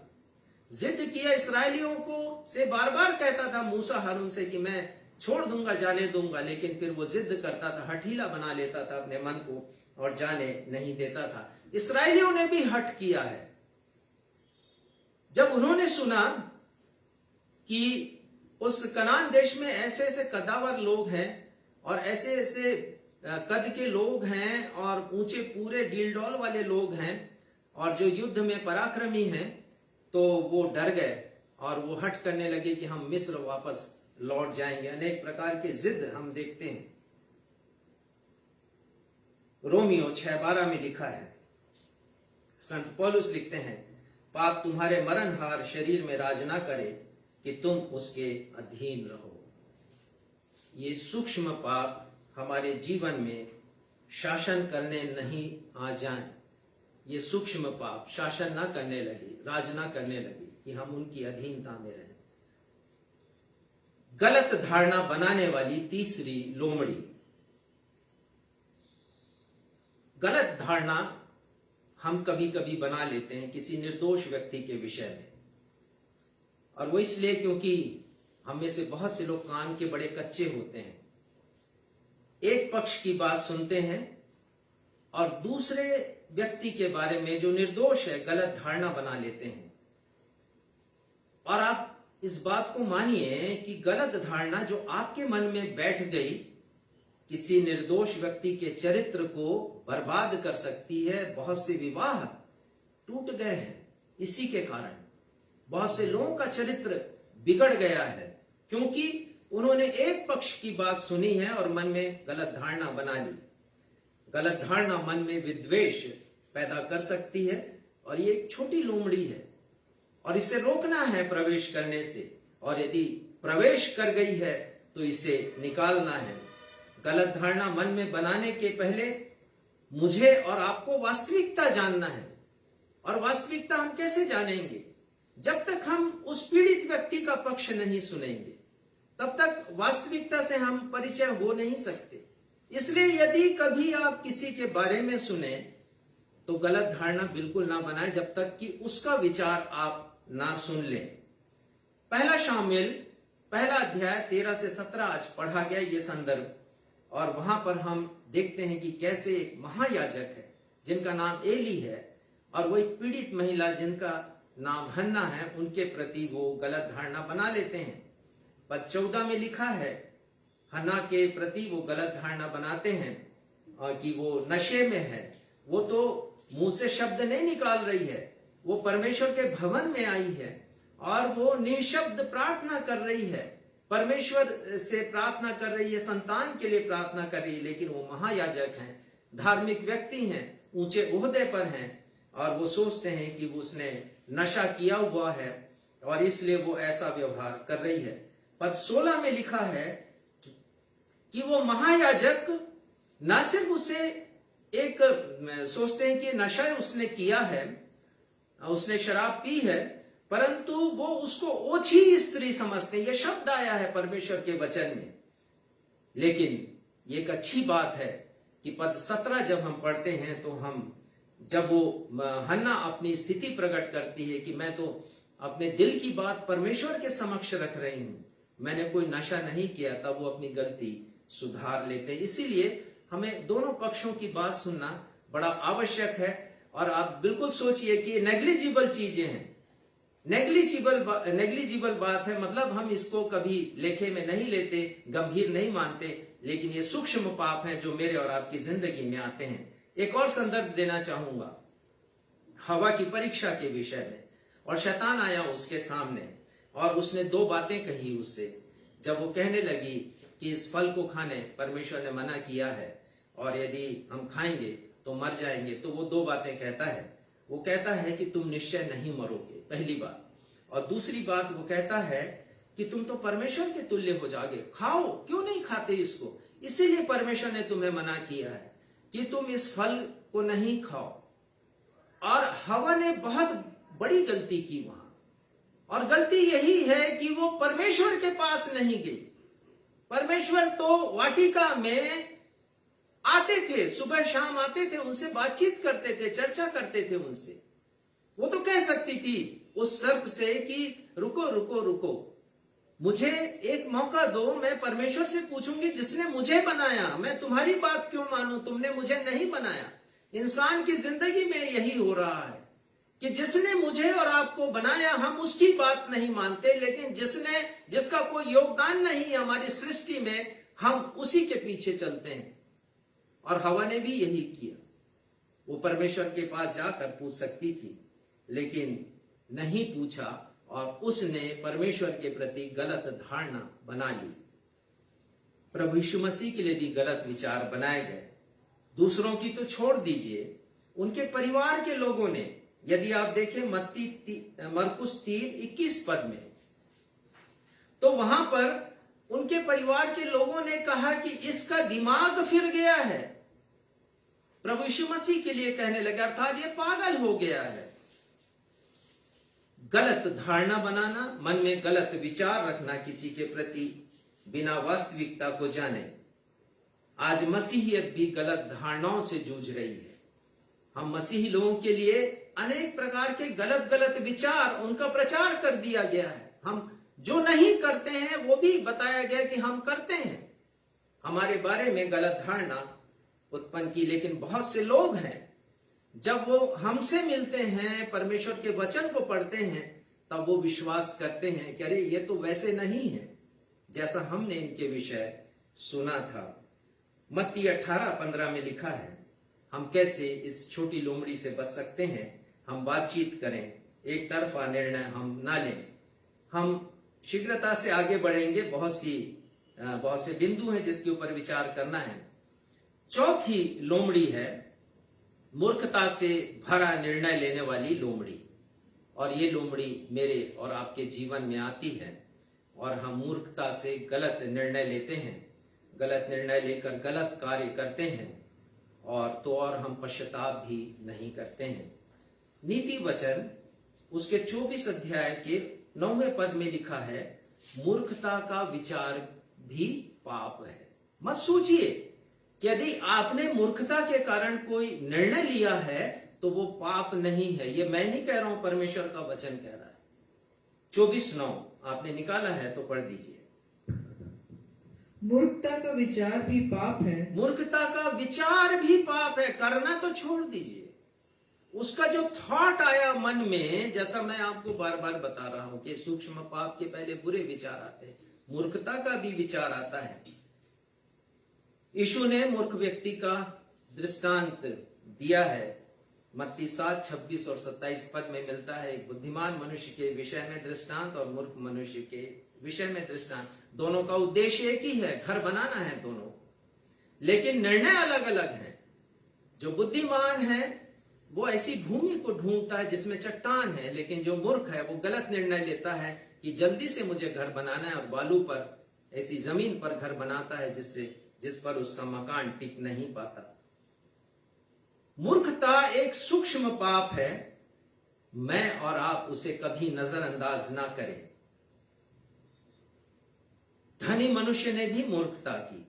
[SPEAKER 1] इसराइलियों को से बार बार कहता था मूसा हारून से कि मैं छोड़ दूंगा, जाने दूंगा, लेकिन फिर वो जिद करता था, हठीला बना लेता था अपने मन को और जाने नहीं देता था। इसराइलियों ने भी हठ किया है। जब उन्होंने सुना कि उस कनान देश में ऐसे ऐसे कदावर लोग हैं और ऐसे ऐसे कद के लोग हैं और ऊंचे पूरे डीलडॉल वाले लोग हैं और जो युद्ध में पराक्रमी हैं, तो वो डर गए और वो हठ करने लगे कि हम मिस्र वापस लौट जाएंगे। अनेक प्रकार के जिद हम देखते हैं। रोमियो 6:12 में लिखा है, संत पौलुस लिखते हैं, पाप तुम्हारे मरणहार शरीर में राज ना करे कि तुम उसके अधीन रहो। ये सूक्ष्म पाप हमारे जीवन में शासन करने नहीं आ जाएं। ये सूक्ष्म पाप शासन ना करने लगे, राज ना करने लगे कि हम उनकी अधीनता में रहें। गलत धारणा बनाने वाली तीसरी लोमड़ी। गलत धारणा हम कभी कभी बना लेते हैं किसी निर्दोष व्यक्ति के विषय में, और वो इसलिए क्योंकि हम में से बहुत से लोग कान के बड़े कच्चे होते हैं। एक पक्ष की बात सुनते हैं और दूसरे व्यक्ति के बारे में जो निर्दोष है गलत धारणा बना लेते हैं। और आप इस बात को मानिए कि गलत धारणा जो आपके मन में बैठ गई किसी निर्दोष व्यक्ति के चरित्र को बर्बाद कर सकती है। बहुत से विवाह
[SPEAKER 6] टूट गए हैं। इसी के कारण बहुत से लोगों का चरित्र बिगड़ गया है, क्योंकि उन्होंने एक पक्ष की बात सुनी है और मन में गलत धारणा बना ली। गलत धारणा मन में विद्वेष पैदा कर सकती है और ये एक छोटी लोमड़ी है और इसे रोकना है प्रवेश करने से, और यदि प्रवेश कर गई है तो इसे निकालना है। गलत धारणा मन में बनाने के पहले मुझे और आपको वास्तविकता जानना है। और वास्तविकता हम कैसे जानेंगे? जब तक हम उस पीड़ित व्यक्ति का पक्ष नहीं सुनेंगे तब तक वास्तविकता से हम परिचय हो नहीं सकते। इसलिए यदि कभी आप किसी के बारे में सुने तो गलत धारणा बिल्कुल ना बनाए जब तक कि उसका विचार आप ना सुन लें। पहला शामिल पहला अध्याय 13 से 17 आज पढ़ा गया ये संदर्भ, और वहां पर हम देखते हैं कि कैसे एक महायाजक है जिनका नाम एली है और वो एक पीड़ित महिला जिनका नाम हन्ना है, उनके प्रति वो गलत धारणा बना लेते हैं। पद 14 में लिखा है हन्ना के प्रति वो गलत धारणा बनाते हैं और कि वो नशे में है। वो तो मुंह से शब्द नहीं निकाल रही है, वो परमेश्वर के भवन में आई है और वो निशब्द प्रार्थना कर रही है, परमेश्वर से प्रार्थना कर रही है, संतान के लिए प्रार्थना कर रही है। लेकिन वो महायाजक हैं, धार्मिक व्यक्ति हैं, ऊंचे ओहदे पर हैं और वो सोचते हैं कि उसने नशा किया हुआ है और इसलिए वो ऐसा व्यवहार कर रही है। पद 16 में लिखा है कि वो महायाजक न सिर्फ उसे एक सोचते हैं कि नशा उसने किया है, उसने शराब पी है, परंतु वो उसको ओछी स्त्री समझते हैं। ये शब्द आया है परमेश्वर के वचन में। लेकिन ये एक अच्छी बात है कि पद 17 जब हम पढ़ते हैं तो हम जब वो हन्ना अपनी स्थिति प्रकट करती है कि मैं तो अपने दिल की बात परमेश्वर के समक्ष रख रही हूं, मैंने कोई नशा नहीं किया, तब वो अपनी गलती सुधार लेते हैं। इसीलिए हमें दोनों पक्षों की बात सुनना बड़ा आवश्यक है। और आप बिल्कुल सोचिए कि नेग्लिजिबल चीजें हैं, नेग्लिजिबल बात है, मतलब हम इसको कभी लेखे में नहीं लेते, गंभीर नहीं मानते, लेकिन ये सूक्ष्म पाप हैं जो मेरे और आपकी जिंदगी में आते हैं। एक और संदर्भ देना चाहूंगा हवा की परीक्षा के विषय में। और शैतान आया उसके सामने और उसने 2 बातें कही उससे। जब वो कहने लगी कि इस फल को खाने परमेश्वर ने मना किया है और यदि हम खाएंगे तो मर जाएंगे, तो वो 2 बातें कहता है। वो कहता है कि तुम निश्चय नहीं मरोगे, पहली बात। और दूसरी बात वो कहता है कि तुम तो परमेश्वर के तुल्य हो जाओगे, खाओ, क्यों नहीं खाते इसको? इसीलिए परमेश्वर ने तुम्हें मना किया है कि तुम इस फल को नहीं खाओ। और हवा ने बहुत बड़ी गलती की वहां, और गलती यही है कि वो परमेश्वर के पास नहीं गई। परमेश्वर तो वाटिका में आते थे, सुबह शाम आते थे, उनसे बातचीत करते थे, चर्चा करते थे उनसे। वो तो कह सकती थी उस सर्प से कि रुको रुको रुको, मुझे एक मौका दो, मैं परमेश्वर से पूछूंगी जिसने मुझे बनाया, मैं तुम्हारी बात क्यों मानूं, तुमने मुझे नहीं बनाया। इंसान की जिंदगी में यही हो रहा है कि जिसने मुझे और आपको बनाया हम उसकी बात नहीं मानते, लेकिन जिसका कोई योगदान नहीं है हमारी सृष्टि में, हम उसी के पीछे चलते हैं। और हवा ने भी यही किया। वो परमेश्वर के पास जाकर पूछ सकती थी, लेकिन नहीं पूछा और उसने परमेश्वर के प्रति गलत धारणा बना ली। प्रभु यीशु मसीह के लिए भी गलत विचार बनाए गए। दूसरों की तो छोड़ दीजिए, उनके परिवार के लोगों ने, यदि आप देखें मरकुस 3:21 पद में, तो वहां पर उनके परिवार के लोगों ने कहा कि इसका दिमाग फिर गया है। प्रभु यीशु मसीह के लिए कहने लगे, अर्थात ये पागल हो गया है। गलत धारणा बनाना, मन में गलत विचार रखना किसी के प्रति बिना वास्तविकता को जाने। आज मसीहियत भी गलत धारणाओं से जूझ रही है। हम मसीही लोगों के लिए अनेक प्रकार के गलत विचार, उनका प्रचार कर दिया गया है। हम जो नहीं करते हैं वो भी बताया गया कि हम करते हैं। हमारे बारे में गलत धारणा उत्पन्न की। लेकिन बहुत से लोग हैं, जब वो हमसे मिलते हैं, परमेश्वर के वचन को पढ़ते हैं, तब वो विश्वास करते हैं कि अरे ये तो वैसे नहीं है जैसा हमने इनके विषय सुना था। मत्ती 18:15 में लिखा है, हम कैसे इस छोटी लोमड़ी से बच सकते हैं। हम बातचीत करें, एक तरफा निर्णय हम ना लें। हम शीघ्रता से आगे बढ़ेंगे, बहुत से बिंदु हैं जिसके ऊपर विचार करना है। चौथी लोमड़ी है मूर्खता से भरा निर्णय लेने वाली लोमड़ी। और ये लोमड़ी मेरे और आपके जीवन में आती है और हम मूर्खता से गलत निर्णय लेते हैं, गलत निर्णय लेकर गलत कार्य करते हैं और हम पश्चाताप भी नहीं करते हैं। नीति वचन उसके 24 अध्याय के 9वें पद में लिखा है, मूर्खता का विचार भी पाप है। मत सोचिए कि यदि आपने मूर्खता के कारण कोई निर्णय लिया है तो वो पाप नहीं है। ये मैं नहीं कह रहा हूं, परमेश्वर का वचन कह रहा है। 24:9 आपने निकाला है तो पढ़ दीजिए।
[SPEAKER 2] मूर्खता का विचार भी पाप है।
[SPEAKER 6] मूर्खता का विचार भी पाप है, करना तो छोड़ दीजिए। उसका जो थॉट आया मन में, जैसा मैं आपको बार बार बता रहा हूं कि सूक्ष्म पाप के पहले बुरे विचार आते हैं, मूर्खता का भी विचार आता है। यीशु ने मूर्ख व्यक्ति का दृष्टांत दिया है। मत्ती 7:26 और 27 पद में मिलता है। एक बुद्धिमान मनुष्य के विषय में दृष्टांत और मूर्ख मनुष्य के विषय में दृष्टांत। दोनों का उद्देश्य एक ही है, घर बनाना है दोनों, लेकिन निर्णय अलग अलग है। जो बुद्धिमान है वो ऐसी भूमि को ढूंढता है जिसमें चट्टान है, लेकिन जो मूर्ख है वो गलत निर्णय लेता है कि जल्दी से मुझे घर बनाना है और बालू पर, ऐसी जमीन पर घर बनाता है जिस पर उसका मकान टिक नहीं पाता। मूर्खता एक सूक्ष्म पाप है। मैं और आप उसे कभी नजरअंदाज ना करें। धनी मनुष्य ने भी मूर्खता की।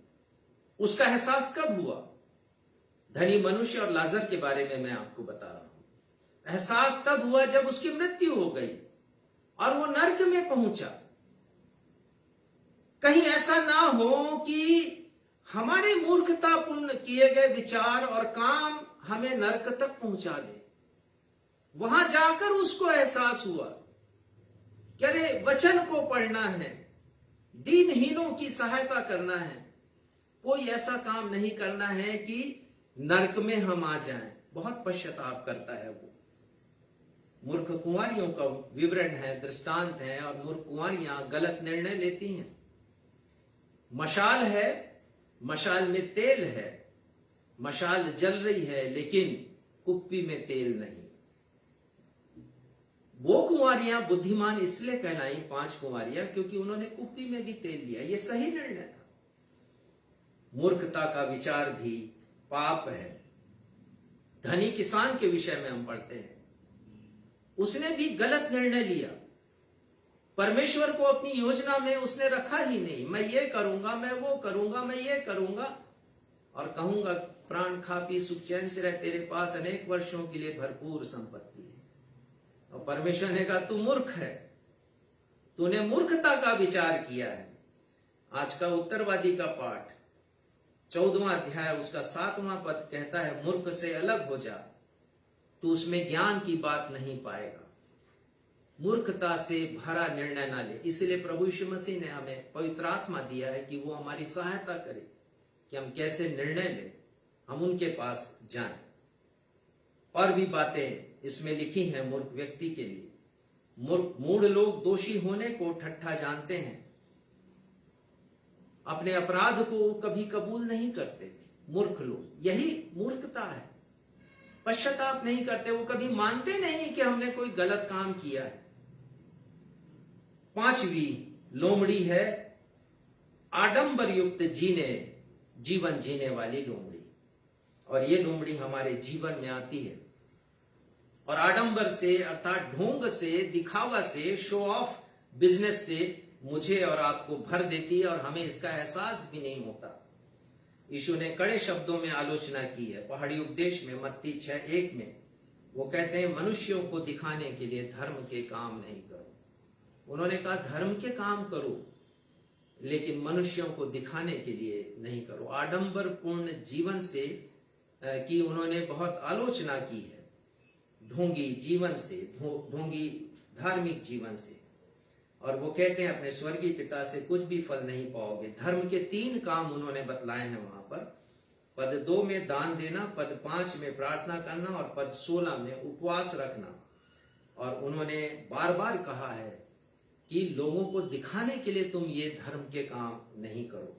[SPEAKER 6] उसका एहसास कब हुआ? धनी मनुष्य और लाजर के बारे में मैं आपको बता रहा हूं। एहसास तब हुआ जब उसकी मृत्यु हो गई और वो नरक में पहुंचा। कहीं ऐसा ना हो कि हमारे मूर्खतापूर्ण किए गए विचार और काम हमें नरक तक पहुंचा दे। वहां जाकर उसको एहसास हुआ कि अरे वचन को पढ़ना है, दीनहीनों की सहायता करना है, कोई ऐसा काम नहीं करना है कि नरक में हम आ जाएं। बहुत पश्चाताप करता है वो। मूर्ख कुंवारियों का विवरण है, दृष्टांत है, और मूर्ख कुंवारियां गलत निर्णय लेती हैं। मशाल है, मशाल में तेल है, मशाल जल रही है लेकिन कुप्पी में तेल नहीं। वो कुंवारियां बुद्धिमान इसलिए कहलाई 5 कुंवारियां क्योंकि उन्होंने कुप्पी में भी तेल लिया। ये सही निर्णय था। मूर्खता का विचार भी पाप है। धनी किसान के विषय में हम पढ़ते हैं, उसने भी गलत निर्णय लिया। परमेश्वर को अपनी योजना में उसने रखा ही नहीं। मैं ये करूंगा, मैं वो करूंगा, मैं ये करूंगा और कहूंगा प्राण खा पी सुख चैन से रह, तेरे पास अनेक वर्षों के लिए भरपूर संपत्ति है। और परमेश्वर ने कहा तू मूर्ख है, तूने मूर्खता का विचार किया है। आज का उत्तरवादी का पाठ 14वां अध्याय उसका 7वां पद कहता है, मूर्ख से अलग हो जा, तू उसमें ज्ञान की बात नहीं पाएगा। मूर्खता से भरा निर्णय ना ले। इसलिए प्रभु यीशु मसीह ने हमें पवित्र आत्मा दिया है कि वो हमारी सहायता करे कि हम कैसे निर्णय लें, हम उनके पास जाएं। और भी बातें इसमें लिखी हैं मूर्ख व्यक्ति के लिए। मूढ़ लोग दोषी होने को ठट्ठा जानते हैं, अपने अपराध को कभी कबूल नहीं करते। मूर्ख लोग, यही मूर्खता है। पश्चाताप नहीं करते, वो कभी मानते नहीं कि हमने कोई गलत काम किया है। 5वीं लोमड़ी है आडंबर युक्त जीवन जीने वाली लोमड़ी। और ये लोमड़ी हमारे जीवन में आती है और आडंबर से अर्थात ढोंग से, दिखावा से, शो ऑफ बिजनेस से मुझे और आपको भर देती है और हमें इसका एहसास भी नहीं होता। यीशु ने कड़े शब्दों में आलोचना की है पहाड़ी उपदेश में, मत्ती 6:1 में। वो कहते हैं मनुष्यों को दिखाने के लिए धर्म के काम नहीं करो। उन्होंने कहा धर्म के काम करो लेकिन मनुष्यों को दिखाने के लिए नहीं करो। आडंबर पूर्ण जीवन से की उन्होंने बहुत आलोचना की है, ढोंगी जीवन से, ढोंगी धार्मिक जीवन से। और वो कहते हैं अपने स्वर्गीय पिता से कुछ भी फल नहीं पाओगे। धर्म के 3 काम उन्होंने बतलाए हैं वहां पर। पद 2 में दान देना, पद 5 में प्रार्थना करना और पद 16 में उपवास रखना। और उन्होंने बार बार कहा है कि लोगों को दिखाने के लिए तुम ये धर्म के काम नहीं करो।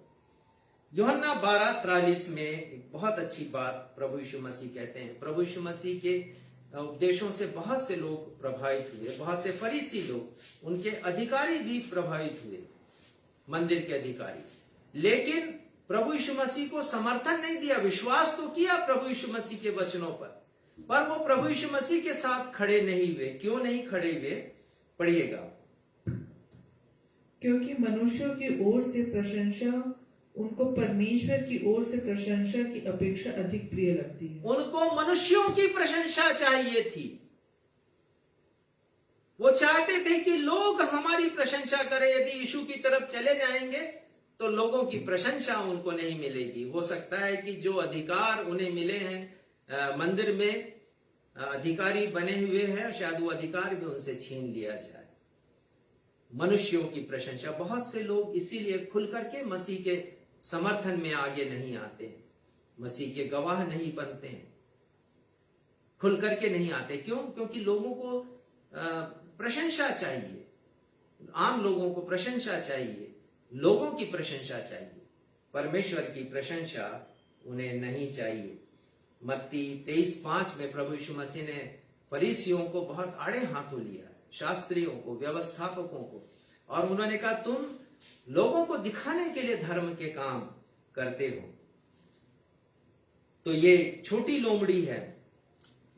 [SPEAKER 6] यूहन्ना 12:43 में एक बहुत अच्छी बात प्रभु यीशु मसीह कहते हैं। प्रभु यीशु मसीह के उपदेशों से बहुत से लोग प्रभावित हुए, बहुत से फरीसी लोग, उनके अधिकारी भी प्रभावित हुए, मंदिर के अधिकारी। लेकिन प्रभु यीशु मसीह को समर्थन नहीं दिया, विश्वास तो किया प्रभु यीशु मसीह के वचनों पर वो प्रभु यीशु मसीह के साथ खड़े नहीं हुए। क्यों नहीं खड़े हुए, पढ़िएगा।
[SPEAKER 2] क्योंकि मनुष्यों की ओर से प्रशंसा उनको परमेश्वर की ओर से प्रशंसा की अपेक्षा अधिक प्रिय लगती है।
[SPEAKER 6] उनको मनुष्यों की प्रशंसा चाहिए थी। वो चाहते थे कि लोग हमारी प्रशंसा करें। यदि यीशु की तरफ चले जाएंगे तो लोगों की प्रशंसा उनको नहीं मिलेगी। हो सकता है कि जो अधिकार उन्हें मिले हैं, मंदिर में अधिकारी बने हुए हैं, शायद वो अधिकार भी उनसे छीन लिया जाए। मनुष्यों की प्रशंसा, बहुत से लोग इसीलिए खुल करके मसीह के समर्थन में आगे नहीं आते हैं, मसीह के गवाह नहीं बनते हैं, खुल करके नहीं आते। क्यों? क्योंकि लोगों को प्रशंसा चाहिए, आम लोगों को प्रशंसा चाहिए, लोगों की प्रशंसा चाहिए, परमेश्वर की प्रशंसा उन्हें नहीं चाहिए। मत्ती 23:5 में प्रभु यीशु मसीह ने फरीसियों को बहुत आड़े हाथों लिया, शास्त्रियों को, व्यवस्थापकों को, और उन्होंने कहा तुम लोगों को दिखाने के लिए धर्म के काम करते हो। तो ये छोटी लोमड़ी है,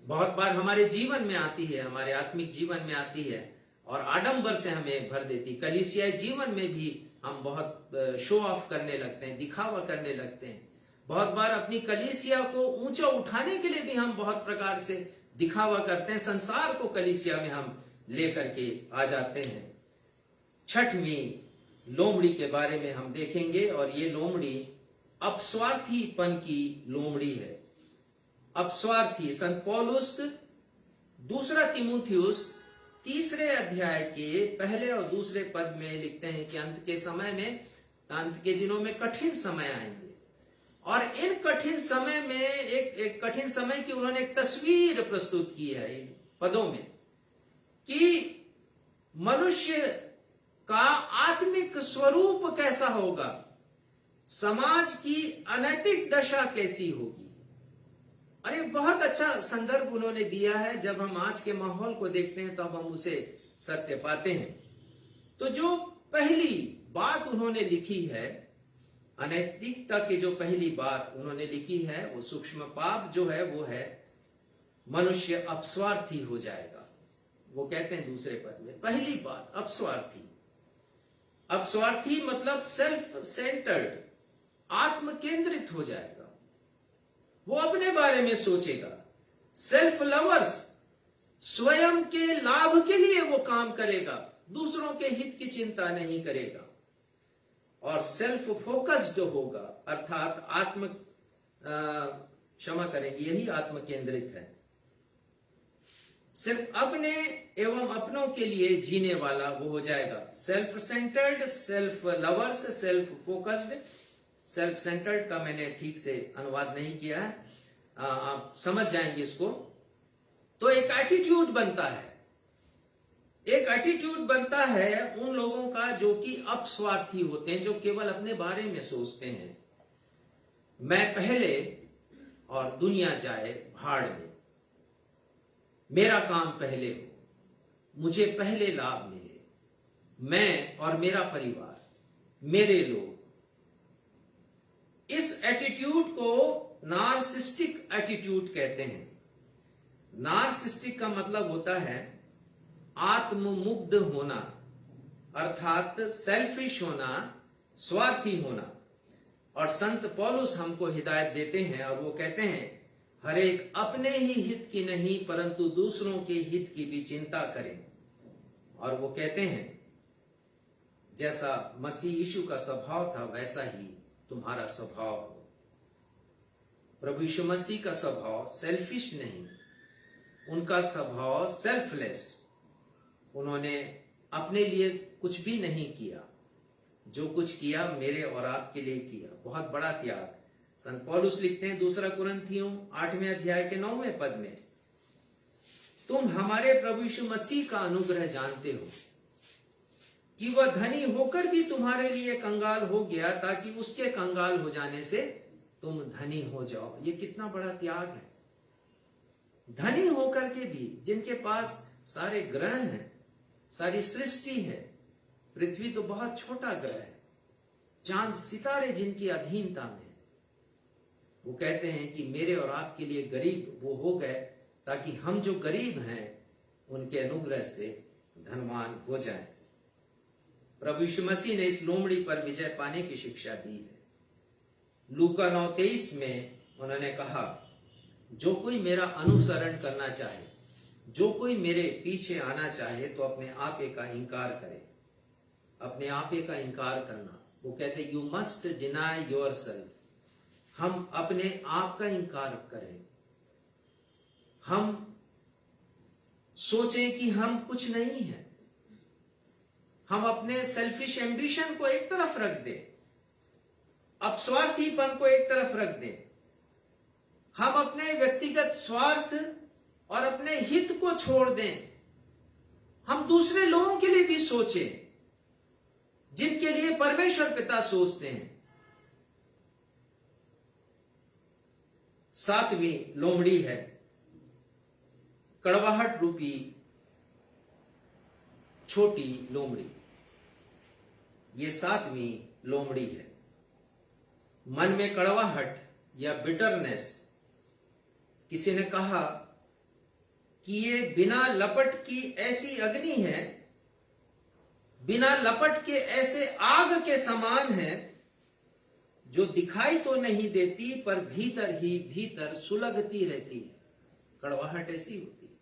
[SPEAKER 6] बहुत बार हमारे जीवन में आती है, हमारे आत्मिक जीवन में आती है और आडंबर से हमें भर देती। कलीसियाई जीवन में भी हम बहुत शो ऑफ करने लगते हैं, दिखावा करने लगते हैं। बहुत बार अपनी कलीसिया को ऊंचा उठाने के लिए भी हम बहुत प्रकार से दिखावा करते हैं। संसार को कलीसिया में हम लेकर के आ जाते हैं। छठवीं लोमड़ी के बारे में हम देखेंगे, और ये लोमड़ी अपस्वार्थीपन की लोमड़ी है। अपस्वार्थी, संत पौलुस 2 तीमुथियुस 3 अध्याय के पहले और दूसरे पद में लिखते हैं कि अंत के समय में, अंत के दिनों में कठिन समय आएंगे, और इन कठिन समय में एक कठिन समय की उन्होंने एक तस्वीर प्रस्तुत की है इन पदों में, कि मनुष्य का आत्मिक स्वरूप कैसा होगा, समाज की अनैतिक दशा कैसी होगी। और एक बहुत अच्छा संदर्भ उन्होंने दिया है। जब हम आज के माहौल को देखते हैं तब हम उसे सत्य पाते हैं। तो जो पहली बात उन्होंने लिखी है, अनैतिकता की जो पहली बात उन्होंने लिखी है, वो सूक्ष्म पाप जो है वो है मनुष्य अपस्वार्थी हो जाएगा। वो कहते हैं दूसरे पद में, पहली बात अपस्वार्थी। अपस्वार्थी मतलब सेल्फ सेंटर्ड, आत्म केंद्रित हो जाएगा, वो अपने बारे में सोचेगा। सेल्फ लवर्स, स्वयं के लाभ के लिए वो काम करेगा, दूसरों के हित की चिंता नहीं करेगा। और सेल्फ फोकस्ड होगा, अर्थात क्षमा करेंगे, यही आत्म केंद्रित है। सिर्फ अपने एवं अपनों के लिए जीने वाला वो हो जाएगा। Self centred, self lovers, self focused. Self centred का मैंने ठीक से अनुवाद नहीं किया है, आप समझ जाएंगे इसको। तो एक एटीट्यूड बनता है, एक एटीट्यूड बनता है उन लोगों का जो कि अपस्वार्थी होते हैं, जो केवल अपने बारे में सोचते हैं। मैं पहले और दुनिया जाए भाड़ में, मेरा काम पहले हो, मुझे पहले लाभ मिले, मैं और मेरा परिवार, मेरे लोग। इस एटीट्यूड को नार्सिस्टिक एटीट्यूड कहते हैं। नार्सिस्टिक का मतलब होता है आत्ममुग्ध होना, अर्थात सेल्फिश होना, स्वार्थी होना। और संत पौलुस हमको हिदायत देते हैं और वो कहते हैं, हर एक अपने ही हित की नहीं परंतु दूसरों के हित की भी चिंता करें। और वो कहते हैं, जैसा मसीह यीशु का स्वभाव था वैसा ही तुम्हारा स्वभाव हो। प्रभु यीशु मसीह का स्वभाव सेल्फिश नहीं, उनका स्वभाव सेल्फलेस। उन्होंने अपने लिए कुछ भी नहीं किया, जो कुछ किया मेरे और आपके लिए किया। बहुत बड़ा त्याग, संत पौलुस लिखते हैं 2 कुरिन्थियों 8वें अध्याय के 9वें पद में, तुम हमारे प्रभु यीशु मसीह का अनुग्रह जानते हो कि वह धनी होकर भी तुम्हारे लिए कंगाल हो गया, ताकि उसके कंगाल हो जाने से तुम धनी हो जाओ। ये कितना बड़ा त्याग है। धनी होकर के भी, जिनके पास सारे ग्रह हैं, सारी सृष्टि है, पृथ्वी तो बहुत छोटा ग्रह है, चांद सितारे जिनकी अधीनता में, वो कहते हैं कि मेरे और आपके लिए गरीब वो हो गए ताकि हम जो गरीब हैं उनके अनुग्रह से धनवान हो जाएं। प्रभु यीशु मसीह ने इस लोमड़ी पर विजय पाने की शिक्षा दी है। लूका 9:23 में उन्होंने कहा, जो कोई मेरा अनुसरण करना चाहे, जो कोई मेरे पीछे आना चाहे, तो अपने आपे का इंकार करे। अपने आपे का इंकार करना, वो कहते यू मस्ट डिनाई योरसेल्फ। हम अपने आप का इंकार करें। हम सोचें कि हम कुछ नहीं है। हम अपने सेल्फिश एम्बिशन को एक तरफ रख दें, अपस्वार्थीपन को एक तरफ रख दें। हम अपने व्यक्तिगत स्वार्थ और अपने हित को छोड़ दें। हम दूसरे लोगों के लिए भी सोचें, जिनके लिए परमेश्वर पिता सोचते हैं। 7वीं लोमड़ी है कड़वाहट रूपी छोटी लोमड़ी। ये 7वीं लोमड़ी है। मन में कड़वाहट या बिटरनेस। किसी ने कहा कि ये बिना लपट की ऐसी अग्नि है, बिना लपट के ऐसे आग के समान है, जो दिखाई तो नहीं देती पर भीतर ही भीतर सुलगती रहती है। कड़वाहट ऐसी होती है,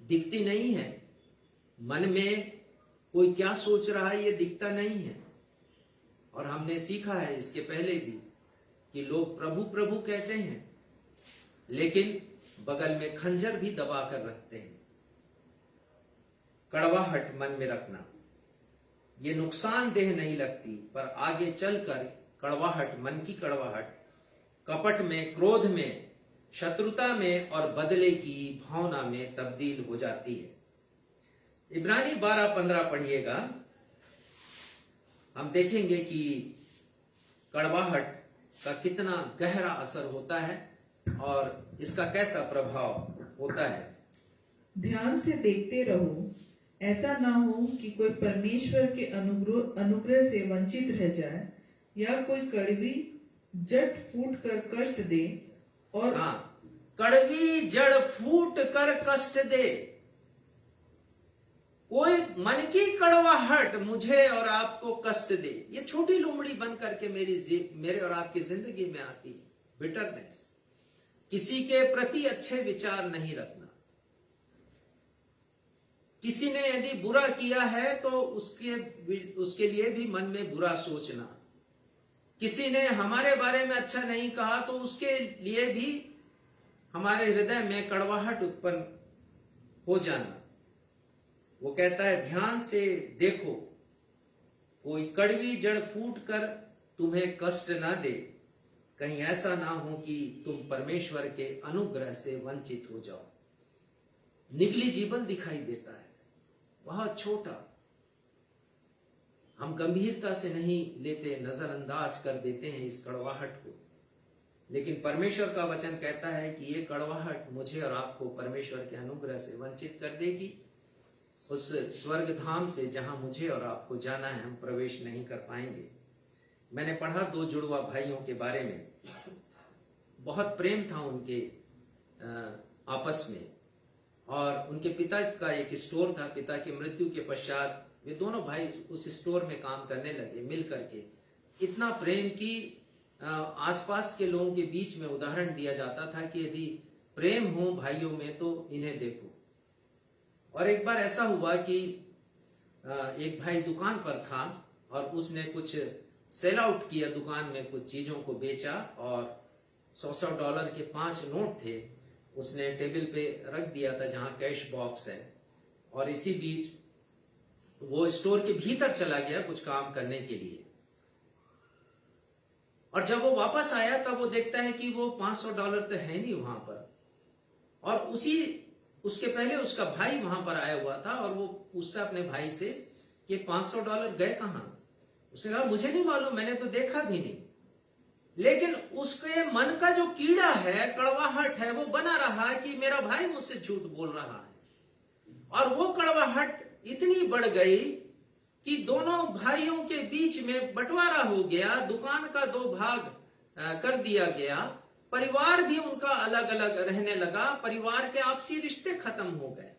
[SPEAKER 6] दिखती नहीं है। मन में कोई क्या सोच रहा है ये दिखता नहीं है। और हमने सीखा है इसके पहले भी कि लोग प्रभु प्रभु कहते हैं, लेकिन बगल में खंजर भी दबा कर रखते हैं। कड़वाहट मन में रखना, ये नुकसानदेह नहीं लगती, पर आगे चलकर कड़वाहट, मन की कड़वाहट कपट में, क्रोध में, शत्रुता में और बदले की भावना में तब्दील हो जाती है। इब्रानी 12:15 पढ़िएगा। हम देखेंगे कि कड़वाहट का कितना गहरा असर होता है और इसका कैसा प्रभाव होता है।
[SPEAKER 2] ध्यान से देखते रहो, ऐसा ना हो कि कोई परमेश्वर के अनुग्रह से वंचित रह जाए, या कोई कड़वी जड़ फूट कर कष्ट दे। और
[SPEAKER 6] कड़वी जड़ फूट कर कष्ट दे। कोई मन की कड़वाहट मुझे और आपको कष्ट दे, ये छोटी लोमड़ी बन करके मेरे और आपकी जिंदगी में आती है। बिटरनेस, किसी के प्रति अच्छे विचार नहीं रखना। किसी ने यदि बुरा किया है तो उसके लिए भी मन में बुरा सोचना। किसी ने हमारे बारे में अच्छा नहीं कहा तो उसके लिए भी हमारे हृदय में कड़वाहट उत्पन्न हो जाना। वो कहता है ध्यान से देखो, कोई कड़वी जड़ फूट कर तुम्हें कष्ट ना दे, कहीं ऐसा ना हो कि तुम परमेश्वर के अनुग्रह से वंचित हो जाओ। निकली जीवन दिखाई देता है, बहुत छोटा, हम गंभीरता से नहीं लेते, नजरअंदाज कर देते हैं इस कड़वाहट को। लेकिन परमेश्वर का वचन कहता है कि ये कड़वाहट मुझे और आपको परमेश्वर के अनुग्रह से वंचित कर देगी। उस स्वर्ग धाम से जहां मुझे और आपको जाना है, हम प्रवेश नहीं कर पाएंगे। मैंने पढ़ा 2 जुड़वा भाइयों के बारे में, बहुत प्रेम था उनके आपस में, और उनके पिता का एक स्टोर था। पिता की मृत्यु के पश्चात वे दोनों भाई उस स्टोर में काम करने लगे मिल करके। इतना प्रेम कि आसपास के लोगों के बीच में उदाहरण दिया जाता था कि यदि प्रेम हो भाइयों में तो इन्हें देखो। और एक बार ऐसा हुआ कि एक भाई दुकान पर था और उसने कुछ सेल आउट किया, दुकान में कुछ चीजों को बेचा, और $100 के 5 नोट थे, उसने टेबल पे रख दिया था जहां कैश बॉक्स है। और इसी बीच वो स्टोर के भीतर चला गया कुछ काम करने के लिए। और जब वो वापस आया तब वो देखता है कि वो $500 तो है नहीं वहां पर। और उसके पहले उसका भाई वहां पर आया हुआ था और वो पूछता अपने भाई से कि $500 गए कहां। उसने कहा मुझे नहीं मालूम, मैंने तो देखा भी नहीं। लेकिन उसके मन का जो कीड़ा है, कड़वाहट है, वो बना रहा है कि मेरा भाई मुझसे झूठ बोल रहा है। और वो कड़वाहट इतनी बढ़ गई कि दोनों भाइयों के बीच में बंटवारा हो गया, दुकान का 2 भाग कर दिया गया, परिवार भी उनका अलग अलग रहने लगा, परिवार के आपसी रिश्ते खत्म हो गए।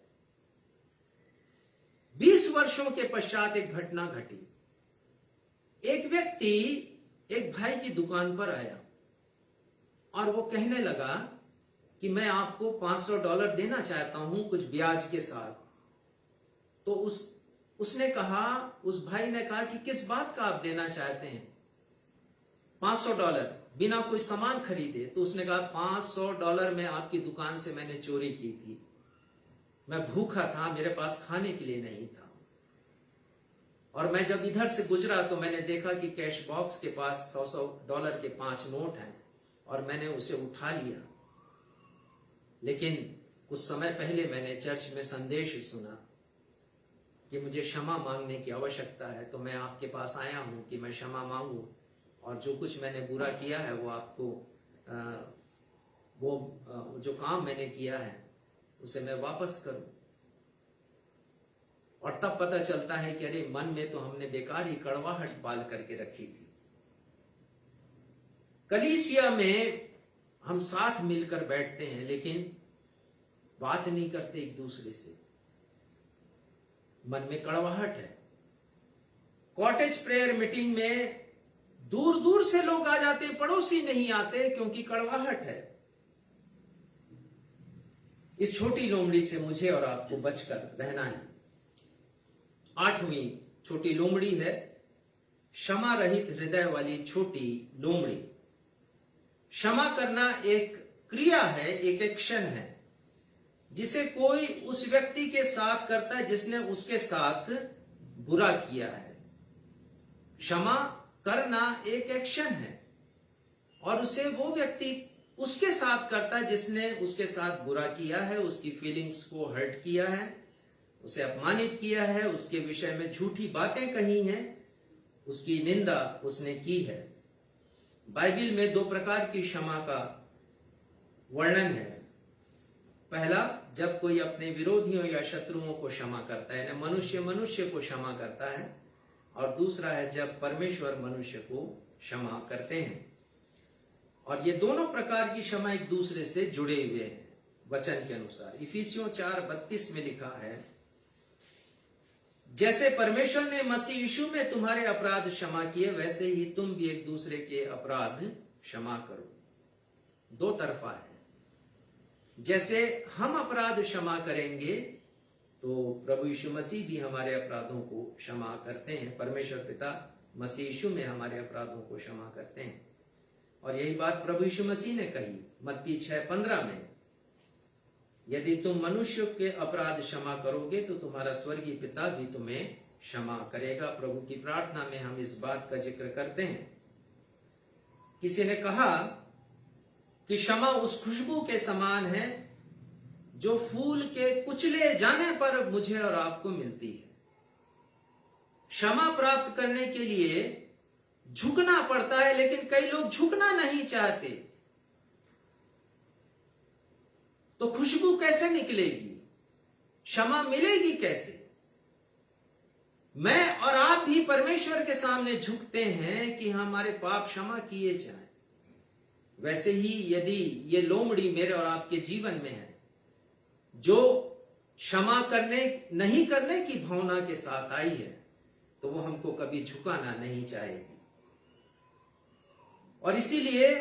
[SPEAKER 6] 20 वर्षों के पश्चात एक घटना घटी। एक व्यक्ति एक भाई की दुकान पर आया और वो कहने लगा कि मैं आपको $500 देना चाहता हूं कुछ ब्याज के साथ। तो उसने कहा, उस भाई ने कहा कि किस बात का आप देना चाहते हैं? $500 बिना कोई सामान खरीदे। तो उसने कहा $500 में आपकी दुकान से मैंने चोरी की थी, मैं भूखा था, मेरे पास खाने के लिए नहीं था, और मैं जब इधर से गुजरा तो मैंने देखा कि कैश बॉक्स के पास $100 के 5 नोट हैं और मैंने उसे उठा लिया। लेकिन कुछ समय पहले मैंने चर्च में संदेश सुना कि मुझे क्षमा मांगने की आवश्यकता है, तो मैं आपके पास आया हूं कि मैं क्षमा मांगू और जो कुछ मैंने बुरा किया है वो आपको जो काम मैंने किया है उसे मैं वापस करूं। और तब पता चलता है कि अरे मन में तो हमने बेकार ही कड़वाहट पाल करके रखी थी। कलीसिया में हम साथ मिलकर बैठते हैं लेकिन बात नहीं करते एक दूसरे से, मन में कड़वाहट है। कॉटेज प्रेयर मीटिंग में दूर दूर से लोग आ जाते, पड़ोसी नहीं आते क्योंकि कड़वाहट है। इस छोटी लोमड़ी से मुझे और आपको बचकर रहना है। 8वीं छोटी लोमड़ी है क्षमा रहित हृदय वाली छोटी लोमड़ी। क्षमा करना एक क्रिया है, एक एक्शन है जिसे कोई उस व्यक्ति के साथ करता है जिसने उसके साथ बुरा किया है। क्षमा करना एक एक्शन है और उसे वो व्यक्ति उसके साथ करता है जिसने उसके साथ बुरा किया है, उसकी फीलिंग्स को हर्ट किया है, उसे अपमानित किया है, उसके विषय में झूठी बातें कही हैं, उसकी निंदा उसने की है। बाइबल में 2 प्रकार की क्षमा का वर्णन है। पहला, जब कोई अपने विरोधियों या शत्रुओं को क्षमा करता है, मनुष्य मनुष्य को क्षमा करता है, और दूसरा है जब परमेश्वर मनुष्य को क्षमा करते हैं। और ये दोनों प्रकार की क्षमा एक दूसरे से जुड़े हुए हैं वचन के अनुसार। इफिसियों 4:32 में लिखा है, जैसे परमेश्वर ने मसीह यीशु में तुम्हारे अपराध क्षमा किए वैसे ही तुम भी एक दूसरे के अपराध क्षमा करो। 2 तरफा है। जैसे हम अपराध क्षमा करेंगे तो प्रभु यीशु मसीह भी हमारे अपराधों को क्षमा करते हैं। परमेश्वर पिता मसीह यीशु में हमारे अपराधों को क्षमा करते हैं। और यही बात प्रभु यीशु मसीह ने कही मत्ती 6:15 में, यदि तुम मनुष्य के अपराध क्षमा करोगे तो तुम्हारा स्वर्गीय पिता भी तुम्हें क्षमा करेगा। प्रभु की प्रार्थना में हम इस बात का जिक्र करते हैं। किसी ने कहा कि क्षमा उस खुशबू के समान है जो फूल के कुचले जाने पर मुझे और आपको मिलती है। क्षमा प्राप्त करने के लिए झुकना पड़ता है, लेकिन कई लोग झुकना नहीं चाहते। तो खुशबू कैसे निकलेगी? क्षमा मिलेगी कैसे? मैं और आप भी परमेश्वर के सामने झुकते हैं कि हमारे पाप क्षमा किए जाएं। वैसे ही यदि ये लोमड़ी मेरे और आपके जीवन में है जो क्षमा नहीं करने की भावना के साथ आई है, तो वो हमको कभी झुकाना नहीं चाहेगी। और इसीलिए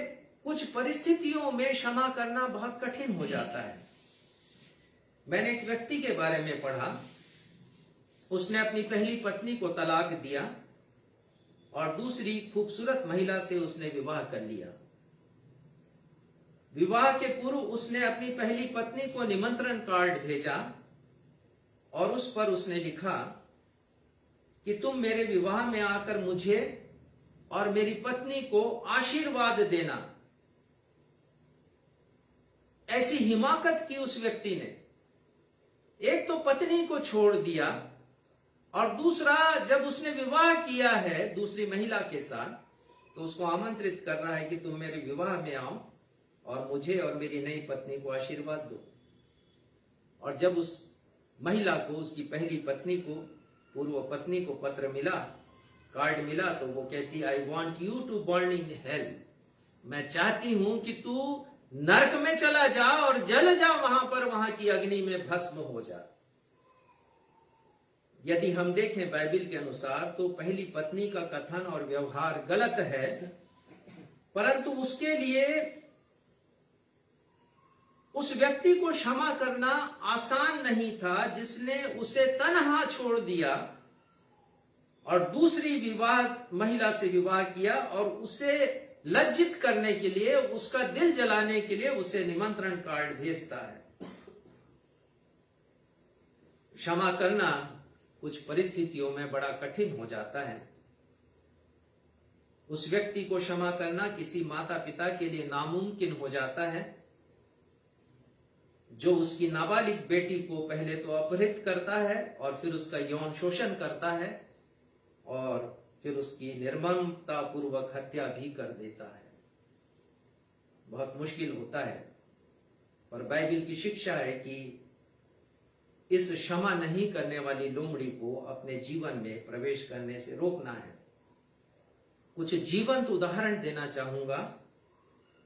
[SPEAKER 6] कुछ परिस्थितियों में क्षमा करना बहुत कठिन हो जाता है। मैंने एक व्यक्ति के बारे में पढ़ा, उसने अपनी पहली पत्नी को तलाक दिया और दूसरी खूबसूरत महिला से उसने विवाह कर लिया। विवाह के पूर्व उसने अपनी पहली पत्नी को निमंत्रण कार्ड भेजा और उस पर उसने लिखा कि तुम मेरे विवाह में आकर मुझे और मेरी पत्नी को आशीर्वाद देना। ऐसी हिमाकत की उस व्यक्ति ने। एक तो पत्नी को छोड़ दिया और दूसरा जब उसने विवाह किया है दूसरी महिला के साथ तो उसको आमंत्रित कर रहा है कि तुम मेरे विवाह में आओ और मुझे और मेरी नई पत्नी को आशीर्वाद दो। और जब उस महिला को, उसकी पहली पत्नी को, पूर्व पत्नी को पत्र मिला, कार्ड मिला, तो वो कहती, I want you to burn in hell. मैं चाहती हूं कि तू नरक में चला जा और जल जा वहां पर, वहां की अग्नि में भस्म हो जा। यदि हम देखें बाइबल के अनुसार तो पहली पत्नी का कथन और व्यवहार गलत है, परंतु उसके लिए उस व्यक्ति को क्षमा करना आसान नहीं था जिसने उसे तन्हा छोड़ दिया और दूसरी महिला से विवाह किया और उसे लज्जित करने के लिए, उसका दिल जलाने के लिए उसे निमंत्रण कार्ड भेजता है। क्षमा करना कुछ परिस्थितियों में बड़ा कठिन हो जाता है। उस व्यक्ति को क्षमा करना किसी माता पिता के लिए नामुमकिन हो जाता है जो उसकी नाबालिग बेटी को पहले तो अपहृत करता है और फिर उसका यौन शोषण करता है और फिर उसकी निर्ममता पूर्वक हत्या भी कर देता है। बहुत मुश्किल होता है, पर बाइबल की शिक्षा है कि इस क्षमा नहीं करने वाली लोमड़ी को अपने जीवन में प्रवेश करने से रोकना है। कुछ जीवंत उदाहरण देना चाहूंगा।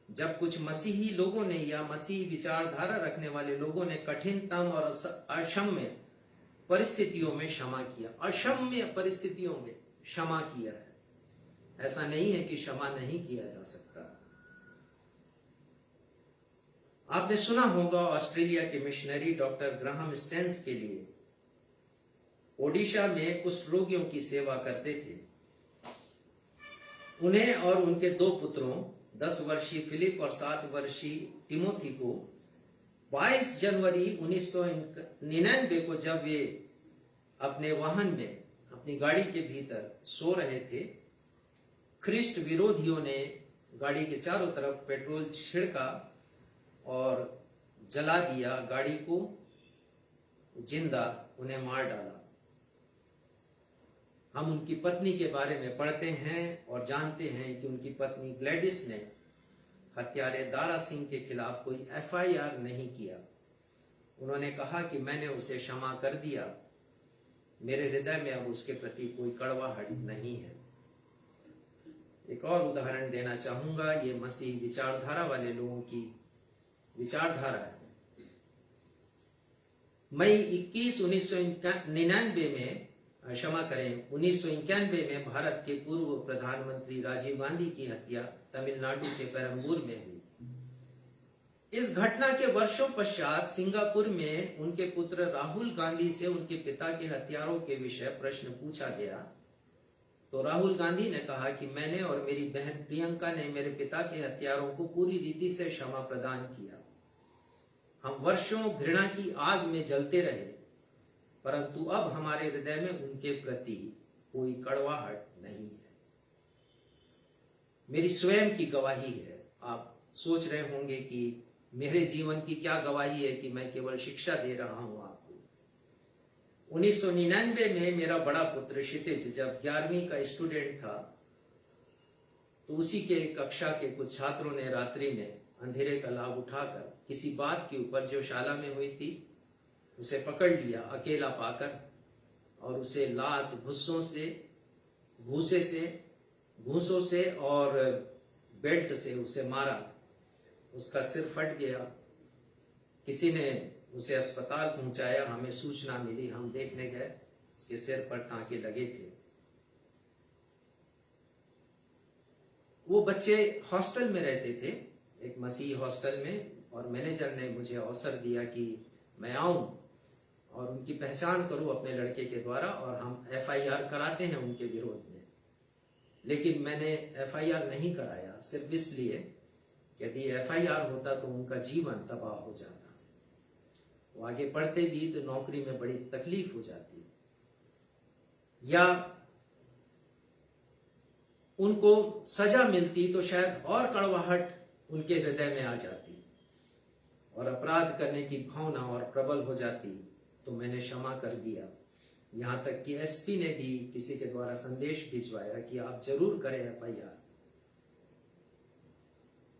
[SPEAKER 6] जब कुछ मसीही लोगों ने या मसीही विचारधारा रखने वाले लोगों ने कठिनतम और अक्षम्य परिस्थितियों में क्षमा किया, अक्षम्य परिस्थितियों में क्षमा किया है। ऐसा नहीं है कि क्षमा नहीं किया जा सकता। आपने सुना होगा ऑस्ट्रेलिया के मिशनरी डॉक्टर ग्राहम स्टेन्स के लिए ओडिशा में कुष्ठ रोगियों की सेवा करते थे। उन्हें और उनके 2 पुत्रों 10 वर्षीय फिलिप और 7 वर्षीय टिमोथी को 22 जनवरी 1999 को जब वे अपने वाहन में, अपनी गाड़ी के भीतर सो रहे थे, ख्रिस्ट विरोधियों ने गाड़ी के चारों तरफ पेट्रोल छिड़का और जला दिया, गाड़ी को जिंदा उन्हें मार डाला। हम उनकी पत्नी के बारे में पढ़ते हैं और जानते हैं कि उनकी पत्नी ग्लैडिस ने हत्यारे दारा सिंह के खिलाफ कोई एफआईआर नहीं किया। उन्होंने कहा कि मैंने उसे क्षमा कर दिया, मेरे हृदय में अब उसके प्रति कोई कड़वाहट नहीं है। एक और उदाहरण देना चाहूंगा। ये मसीह विचारधारा वाले लोगों की विचारधारा है। मई 21, 1999 में, क्षमा करें, 1991 में भारत के पूर्व प्रधानमंत्री राजीव गांधी की हत्या तमिलनाडु के पेरम्बूर में हुई। इस घटना के वर्षों पश्चात सिंगापुर में उनके पुत्र राहुल गांधी से उनके पिता के हत्यारों के विषय प्रश्न पूछा गया तो राहुल गांधी ने कहा कि मैंने और मेरी बहन प्रियंका ने मेरे पिता के हत्यारों को पूरी रीति से क्षमा प्रदान किया। हम वर्षों घृणा की आग में जलते रहे, परंतु अब हमारे हृदय में उनके प्रति कोई कड़वाहट नहीं है। मेरी स्वयं की गवाही है। आप सोच रहे होंगे कि मेरे जीवन की क्या गवाही है कि मैं केवल शिक्षा दे रहा हूं आपको। 1999 में मेरा बड़ा पुत्र क्षितिज जब 11वीं का स्टूडेंट था तो उसी के कक्षा के कुछ छात्रों ने रात्रि में अंधेरे का लाभ उठाकर किसी बात के ऊपर जो शाला में हुई थी उसे पकड़ लिया अकेला पाकर और उसे लात घूसों से और बेल्ट से उसे मारा। उसका सिर फट गया। किसी ने उसे अस्पताल पहुंचाया। हमें सूचना मिली, हम देखने गए, उसके सिर पर टांके लगे थे। वो बच्चे हॉस्टल में रहते थे, एक मसीही हॉस्टल में, और मैनेजर ने मुझे अवसर दिया कि मैं आऊं और उनकी पहचान करूं अपने लड़के के द्वारा और हम एफआईआर कराते हैं उनके विरोध में। लेकिन मैंने एफआईआर नहीं कराया सिर्फ इसलिए यदि एफआईआर होता तो उनका जीवन तबाह हो जाता। वो आगे पढ़ते भी तो नौकरी में बड़ी तकलीफ हो जाती। या उनको सजा मिलती तो शायद और कड़वाहट उनके हृदय में आ जाती और अपराध करने की भावना और प्रबल हो जाती। तो मैंने क्षमा कर दिया। यहां तक कि एसपी ने भी किसी के द्वारा संदेश भिजवाया कि आप जरूर करें एफआईआर।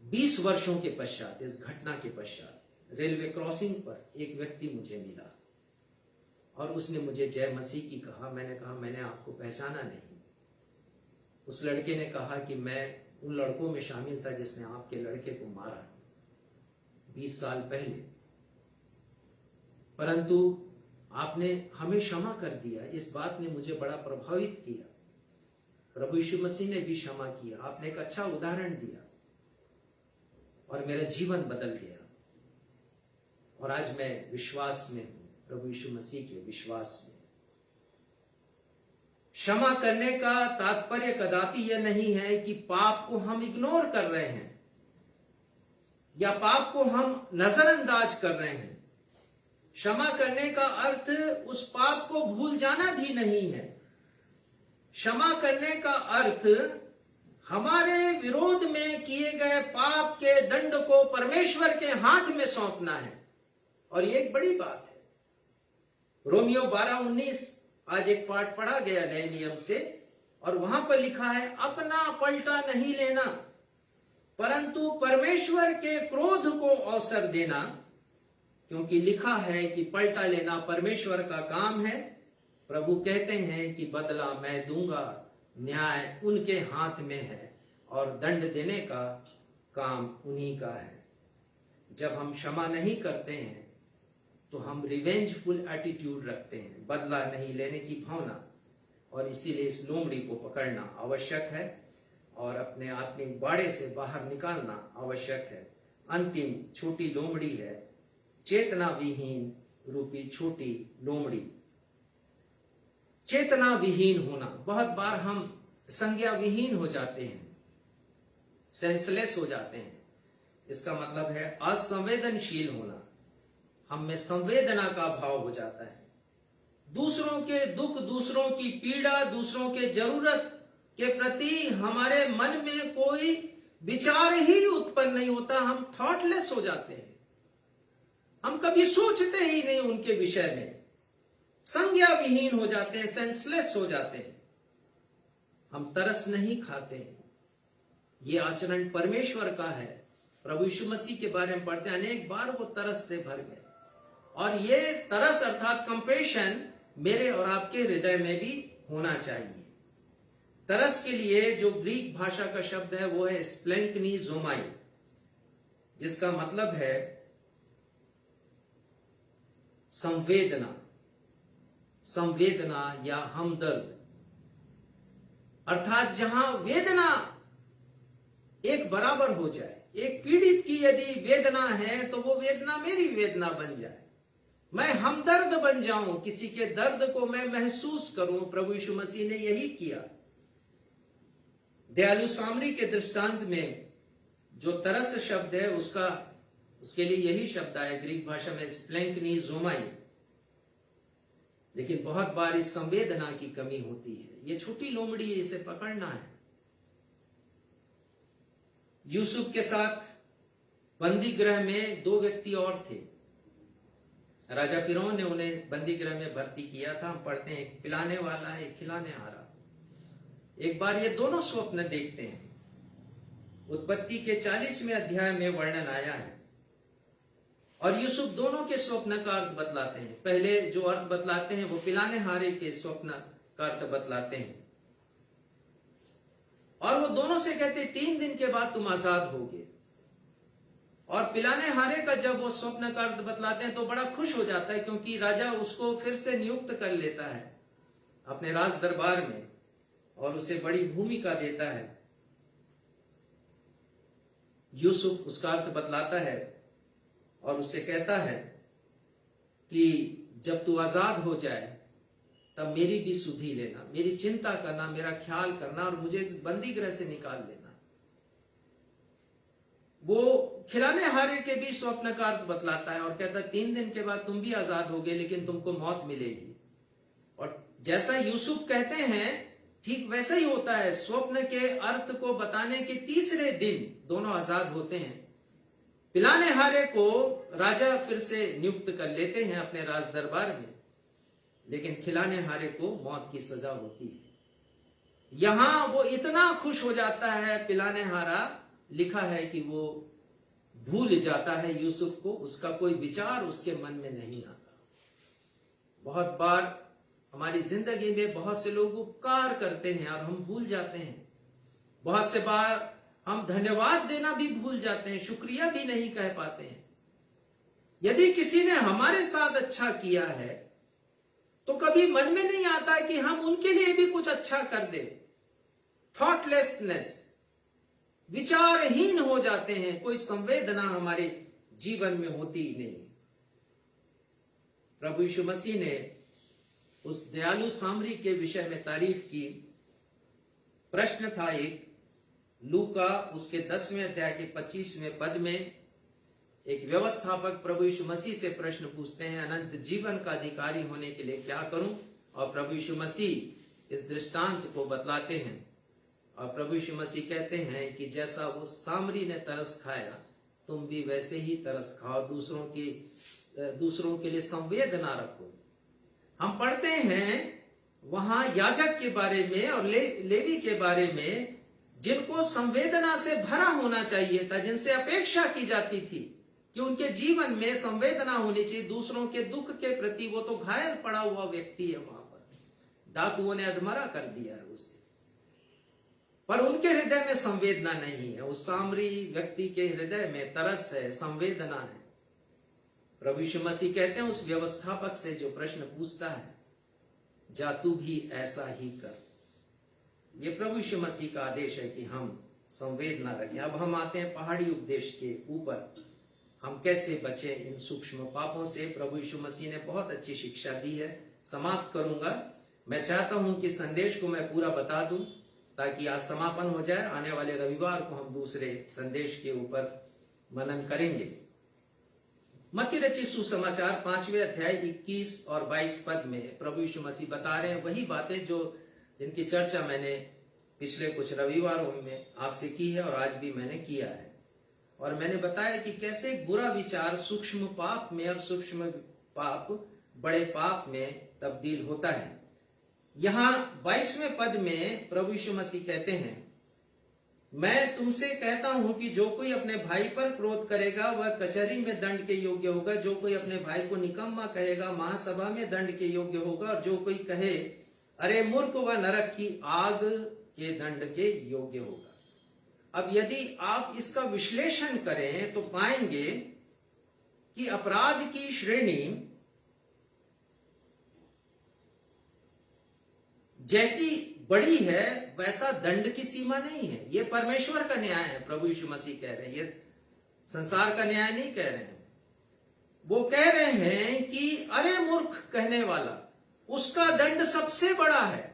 [SPEAKER 6] 20 वर्षों के पश्चात, इस घटना के पश्चात, रेलवे क्रॉसिंग पर एक व्यक्ति मुझे मिला और उसने मुझे जय मसीह की कहा। मैंने कहा मैंने आपको पहचाना नहीं। उस लड़के ने कहा कि मैं उन लड़कों में शामिल था जिसने आपके लड़के को मारा 20 साल पहले, परंतु आपने हमें क्षमा कर दिया। इस बात ने मुझे बड़ा प्रभावित किया। प्रभु यीशु मसीह ने भी क्षमा किया। आपने एक अच्छा उदाहरण दिया और मेरा जीवन बदल गया और आज मैं विश्वास में हूं, प्रभु यीशु मसीह के विश्वास में। क्षमा करने का तात्पर्य कदापि यह नहीं है कि पाप को हम इग्नोर कर रहे हैं या पाप को हम नजरअंदाज कर रहे हैं। क्षमा करने का अर्थ उस पाप को भूल जाना भी नहीं है। क्षमा करने का अर्थ हमारे विरोध में किए गए पाप के दंड को परमेश्वर के हाथ में सौंपना है। और ये एक बड़ी बात है। रोमियो 12:19 आज एक पाठ पढ़ा गया नए नियम से और वहां पर लिखा है, अपना पलटा नहीं लेना परंतु परमेश्वर के क्रोध को अवसर देना, क्योंकि लिखा है कि पलटा लेना परमेश्वर का काम है। प्रभु कहते हैं कि बदला मैं दूंगा, न्याय उनके हाथ में है और दंड देने का काम उन्हीं का है। जब हम क्षमा नहीं करते हैं तो हम रिवेंजफुल एटीट्यूड रखते हैं, बदला नहीं लेने की भावना, और इसीलिए इस लोमड़ी को पकड़ना आवश्यक है और अपने आत्मिक बाड़े से बाहर निकालना आवश्यक है। अंतिम छोटी लोमड़ी है चेतना विहीन रूपी छोटी लोमड़ी। चेतना विहीन होना, बहुत बार हम संज्ञा विहीन हो जाते हैं, सेंसलेस हो जाते हैं। इसका मतलब है असंवेदनशील होना। हम में संवेदना का भाव हो जाता है। दूसरों के दुख, दूसरों की पीड़ा, दूसरों के जरूरत के प्रति हमारे मन में कोई विचार ही उत्पन्न नहीं होता। हम थॉटलेस हो जाते हैं। हम कभी सोचते ही नहीं उनके विषय में, संज्ञा विहीन हो जाते हैं, सेंसलेस हो जाते हैं। हम तरस नहीं खाते हैं। ये आचरण परमेश्वर का है। प्रभु यीशु मसीह के बारे में पढ़ते हैं, अनेक बार वो तरस से भर गए। और ये तरस अर्थात कंपेशन मेरे और आपके हृदय में भी होना चाहिए। तरस के लिए जो ग्रीक भाषा का शब्द है वो है स्प्लेंकनी जोमाई, जिसका मतलब है संवेदना, संवेदना या हमदर्द। अर्थात जहां वेदना एक बराबर हो जाए। एक पीड़ित की यदि वेदना है तो वो वेदना मेरी वेदना बन जाए, मैं हमदर्द बन जाऊं, किसी के दर्द को मैं महसूस करूं। प्रभु यीशु मसीह ने यही किया। दयालु सामरी के दृष्टांत में जो तरस शब्द है उसके लिए यही शब्द आया ग्रीक भाषा में स्प्लेंकनी जोमाई। लेकिन बहुत बार इस संवेदना की कमी होती है। ये छोटी लोमड़ी है, इसे पकड़ना है। यूसुफ के साथ बंदी गृह में 2 व्यक्ति और थे। राजा फिरौन ने उन्हें बंदी गृह में भर्ती किया था। हम पढ़ते हैं, एक पिलाने वाला, एक खिलाने हारा। एक बार ये दोनों स्वप्न देखते हैं। उत्पत्ति के 40वें अध्याय में वर्णन आया है और यूसुफ दोनों के स्वप्न का अर्थ बतलाते हैं। पहले जो अर्थ बतलाते हैं वो पिलाने हारे के स्वप्न का अर्थ बतलाते हैं और वो दोनों से कहते 3 दिन के बाद तुम आजाद होगे। और पिलाने हारे का जब वो स्वप्न का अर्थ बतलाते हैं तो बड़ा खुश हो जाता है, क्योंकि राजा उसको फिर से नियुक्त कर लेता है अपने राज दरबार में और उसे बड़ी भूमिका देता है। यूसुफ उसका अर्थ बतलाता है और उससे कहता है कि जब तू आजाद हो जाए तब मेरी भी सुधि लेना, मेरी चिंता करना, मेरा ख्याल करना और मुझे इस बंदी गृह से निकाल लेना। वो खिलाने हारे के भी स्वप्न का अर्थ बतलाता है और कहता है 3 दिन के बाद तुम भी आजाद होगे, लेकिन तुमको मौत मिलेगी। और जैसा यूसुफ कहते हैं ठीक वैसा ही होता है। स्वप्न के अर्थ को बताने के तीसरे दिन दोनों आजाद होते हैं। पिलाने हारे को राजा फिर से नियुक्त कर लेते हैं अपने राज दरबार में, लेकिन खिलाने हारे को मौत की सजा होती है। यहां वो इतना खुश हो जाता है, पिलाने हारा, लिखा है कि वो भूल जाता है यूसुफ को, उसका कोई विचार उसके मन में नहीं आता। बहुत बार हमारी जिंदगी में बहुत से लोग उपकार करते हैं और हम भूल जाते हैं। बहुत से बार हम धन्यवाद देना भी भूल जाते हैं, शुक्रिया भी नहीं कह पाते हैं। यदि किसी ने हमारे साथ अच्छा किया है तो कभी मन में नहीं आता कि हम उनके लिए भी कुछ अच्छा कर दे। थॉटलेसनेस, विचारहीन हो जाते हैं, कोई संवेदना हमारे जीवन में होती ही नहीं। प्रभु यीशु मसीह ने उस दयालु सामरी के विषय में तारीफ की। प्रश्न था एक, लूका उसके 10वें अध्याय के 25वें पद में एक व्यवस्थापक प्रभु यीशु मसीह से प्रश्न पूछते हैं, अनंत जीवन का अधिकारी होने के लिए क्या करूं? और प्रभु यीशु मसीह इस दृष्टांत को बतलाते हैं और प्रभु यीशु मसीह कहते हैं कि जैसा वो सामरी ने तरस खाया, तुम भी वैसे ही तरस खाओ, दूसरों के लिए संवेदना रखो। हम पढ़ते हैं वहां याजक के बारे में और लेवी के बारे में, जिनको संवेदना से भरा होना चाहिए था, जिनसे अपेक्षा की जाती थी कि उनके जीवन में संवेदना होनी चाहिए दूसरों के दुख के प्रति। वो तो घायल पड़ा हुआ व्यक्ति है, वहां पर डाकुओं ने अधमरा कर दिया है उसे, पर उनके हृदय में संवेदना नहीं है। उस सामरी व्यक्ति के हृदय में तरस है, संवेदना है। प्रभु यीशु मसीह कहते हैं उस व्यवस्थापक से जो प्रश्न पूछता है, जा तू भी ऐसा ही कर। ये प्रभु यीशु मसीह का आदेश है कि हम संवेदना रखें। अब हम आते हैं पहाड़ी उपदेश के ऊपर, हम कैसे बचे इन सूक्ष्म पापों से। प्रभु यीशु मसीह ने बहुत अच्छी शिक्षा दी है। समाप्त करूंगा। मैं चाहता हूं कि संदेश को मैं पूरा बता दूं ताकि आज समापन हो जाए। आने वाले रविवार को हम दूसरे संदेश के ऊपर मनन करेंगे। मत्ती रचित सुसमाचार 5वें अध्याय 21 और 22 पद में प्रभु यीशु मसीह बता रहे हैं वही बातें जिनकी चर्चा मैंने पिछले कुछ रविवारों में आपसे की है और आज भी मैंने किया है। और मैंने बताया कि कैसे एक बुरा विचार सूक्ष्म पाप में और सूक्ष्म पाप बड़े पाप में तब्दील होता है। यहां 22वें पद में प्रभु यीशु मसीह कहते हैं, मैं तुमसे कहता हूं कि जो कोई अपने भाई पर क्रोध करेगा वह कचहरी में दंड के योग्य होगा। जो कोई अपने भाई को निकम्मा कहेगा महासभा में दंड के योग्य होगा। और जो कोई कहे अरे मूर्ख, वह नरक की आग के दंड के योग्य होगा। अब यदि आप इसका विश्लेषण करें तो पाएंगे कि अपराध की श्रेणी जैसी बड़ी है वैसा दंड की सीमा नहीं है। यह परमेश्वर का न्याय है। प्रभु यीशु मसीह कह रहे हैं, ये संसार का न्याय नहीं कह रहे हैं। वो कह रहे हैं कि अरे मूर्ख कहने वाला, उसका दंड सबसे बड़ा है।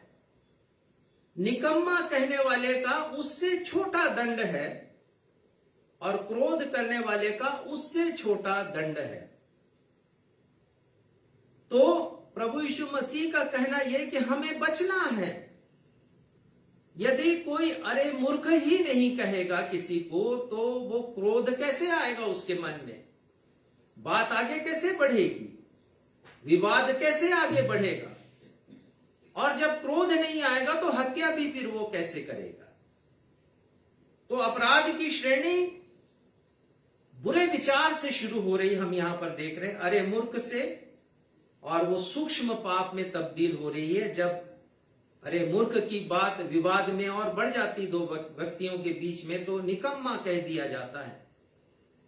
[SPEAKER 6] निकम्मा कहने वाले का उससे छोटा दंड है और क्रोध करने वाले का उससे छोटा दंड है। तो प्रभु यीशु मसीह का कहना यह कि हमें बचना है। यदि कोई अरे मूर्ख ही नहीं कहेगा किसी को, तो वो क्रोध कैसे आएगा उसके मन में? बात आगे कैसे बढ़ेगी? विवाद कैसे आगे बढ़ेगा? और जब क्रोध नहीं आएगा तो हत्या भी फिर वो कैसे करेगा? तो अपराध की श्रेणी बुरे विचार से शुरू हो रही, हम यहां पर देख रहे हैं, अरे मूर्ख से, और वो सूक्ष्म पाप में तब्दील हो रही है। जब अरे मूर्ख की बात विवाद में और बढ़ जाती दो व्यक्तियों के बीच में, तो निकम्मा कह दिया जाता है।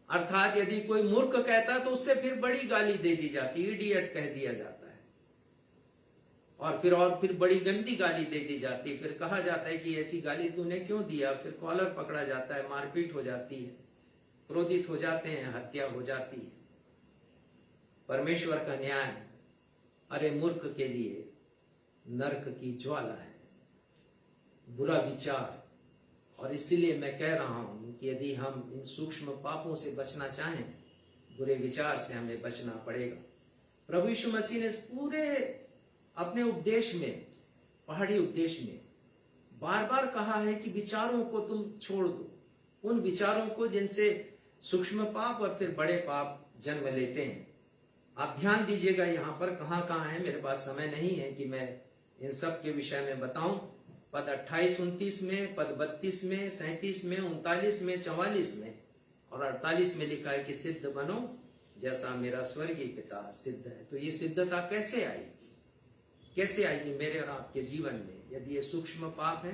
[SPEAKER 6] अर्थात यदि कोई मूर्ख कहता है तो उससे फिर बड़ी गाली दे दी जाती, इडियट कह दिया जाता है, और फिर बड़ी गंदी गाली दे दी जाती है। फिर कहा जाता है कि ऐसी गाली तूने क्यों दिया? फिर कॉलर पकड़ा जाता है, मारपीट हो जाती है, क्रोधित हो जाते हैं, हत्या हो जाती है। परमेश्वर का न्याय अरे मूर्ख के लिए नरक की ज्वाला है, बुरा विचार। और इसीलिए मैं कह रहा हूं कि यदि हम इन सूक्ष्म पापों से बचना चाहें, बुरे विचार से हमें बचना पड़ेगा। प्रभु यीशु मसीह ने पूरे अपने उपदेश में, पहाड़ी उपदेश में, बार बार कहा है कि विचारों को तुम छोड़ दो, उन विचारों को जिनसे सूक्ष्म पाप और फिर बड़े पाप जन्म लेते हैं। आप ध्यान दीजिएगा यहाँ पर कहाँ कहाँ है, मेरे पास समय नहीं है कि मैं इन सब के विषय में बताऊं। पद 28-29 में, पद 32 में, 37 में, 39 में, 44 में और 48 में लिखा है कि सिद्ध बनो जैसा मेरा स्वर्गीय पिता सिद्ध है। तो ये सिद्धता कैसे आएगी, कैसे आएगी मेरे और आपके जीवन में? यदि ये सूक्ष्म पाप है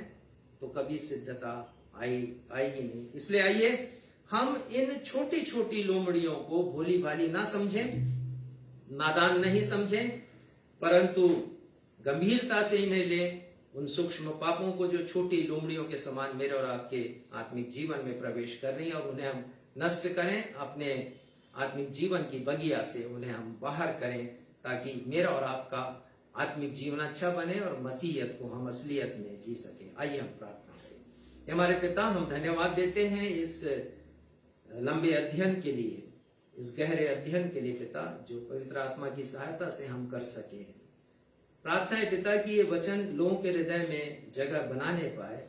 [SPEAKER 6] तो कभी सिद्धता आएगी नहीं। इसलिए आइए हम इन छोटी छोटी लोमड़ियों को भोली भाली ना समझें, नादान नहीं समझें, परंतु गंभीरता से इन्हें लें। उन सूक्ष्म पापों को जो छोटी लोमड़ियों के समान मेरे और आपके आत्मिक जीवन में प्रवेश कर रही है, और उन्हें हम नष्ट करें, अपने आत्मिक जीवन की बगिया से उन्हें हम बाहर करें, ताकि मेरा और आपका आत्मिक जीवन अच्छा बने और मसीहत को हम असलियत में जी सकें। आइए हम प्रार्थना करें। हमारे पिता, हम धन्यवाद देते हैं इस लंबे अध्ययन के लिए, इस गहरे अध्ययन के लिए पिता, जो पवित्र आत्मा की सहायता से हम कर सके। प्रार्थना है पिता कि ये वचन लोगों के हृदय में जगह बनाने पाए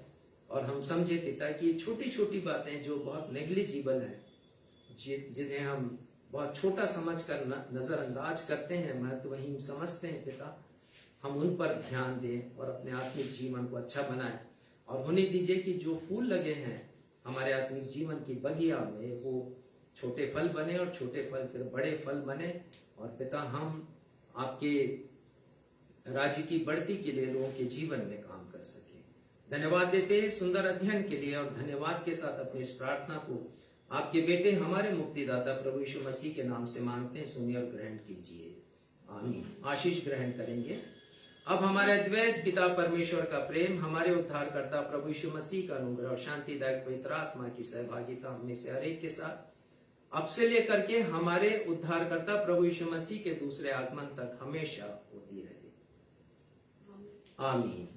[SPEAKER 6] और हम समझे पिता कि छोटी छोटी बातें जो बहुत नेग्लिजिबल हैं, जिन्हें हम बहुत छोटा समझकर नजरअंदाज करते हैं, महत्वहीन समझते हैं पिता, हम उन पर ध्यान दें और अपने आत्मिक जीवन को अच्छा बनाएं। और होने दीजिए कि जो फूल लगे हैं हमारे आत्मिक जीवन की बगिया में, वो छोटे फल बने और छोटे फल फिर बड़े फल बने। और पिता, हम आपके राज्य की बढ़ती के लिए लोगों के जीवन में काम कर सके। धन्यवाद देते हैं सुंदर अध्ययन के लिए, और धन्यवाद के साथ अपनी इस प्रार्थना को आपके बेटे हमारे मुक्तिदाता प्रभु यीशु मसीह के नाम से मांगते हैं। सुनिए और ग्रहण कीजिए, आमीन। आशीष ग्रहण करेंगे। अब हमारे अद्वैत पिता परमेश्वर का प्रेम, हमारे उद्धारकर्ता प्रभु यीशु मसीह का अनुग्रह और शांतिदायक पवित्र आत्मा की सहभागिता हमें से हर एक के साथ अब से लेकर के हमारे उद्धारकर्ता प्रभु यीशु मसीह के दूसरे आगमन तक हमेशा होती रहे, आमीन।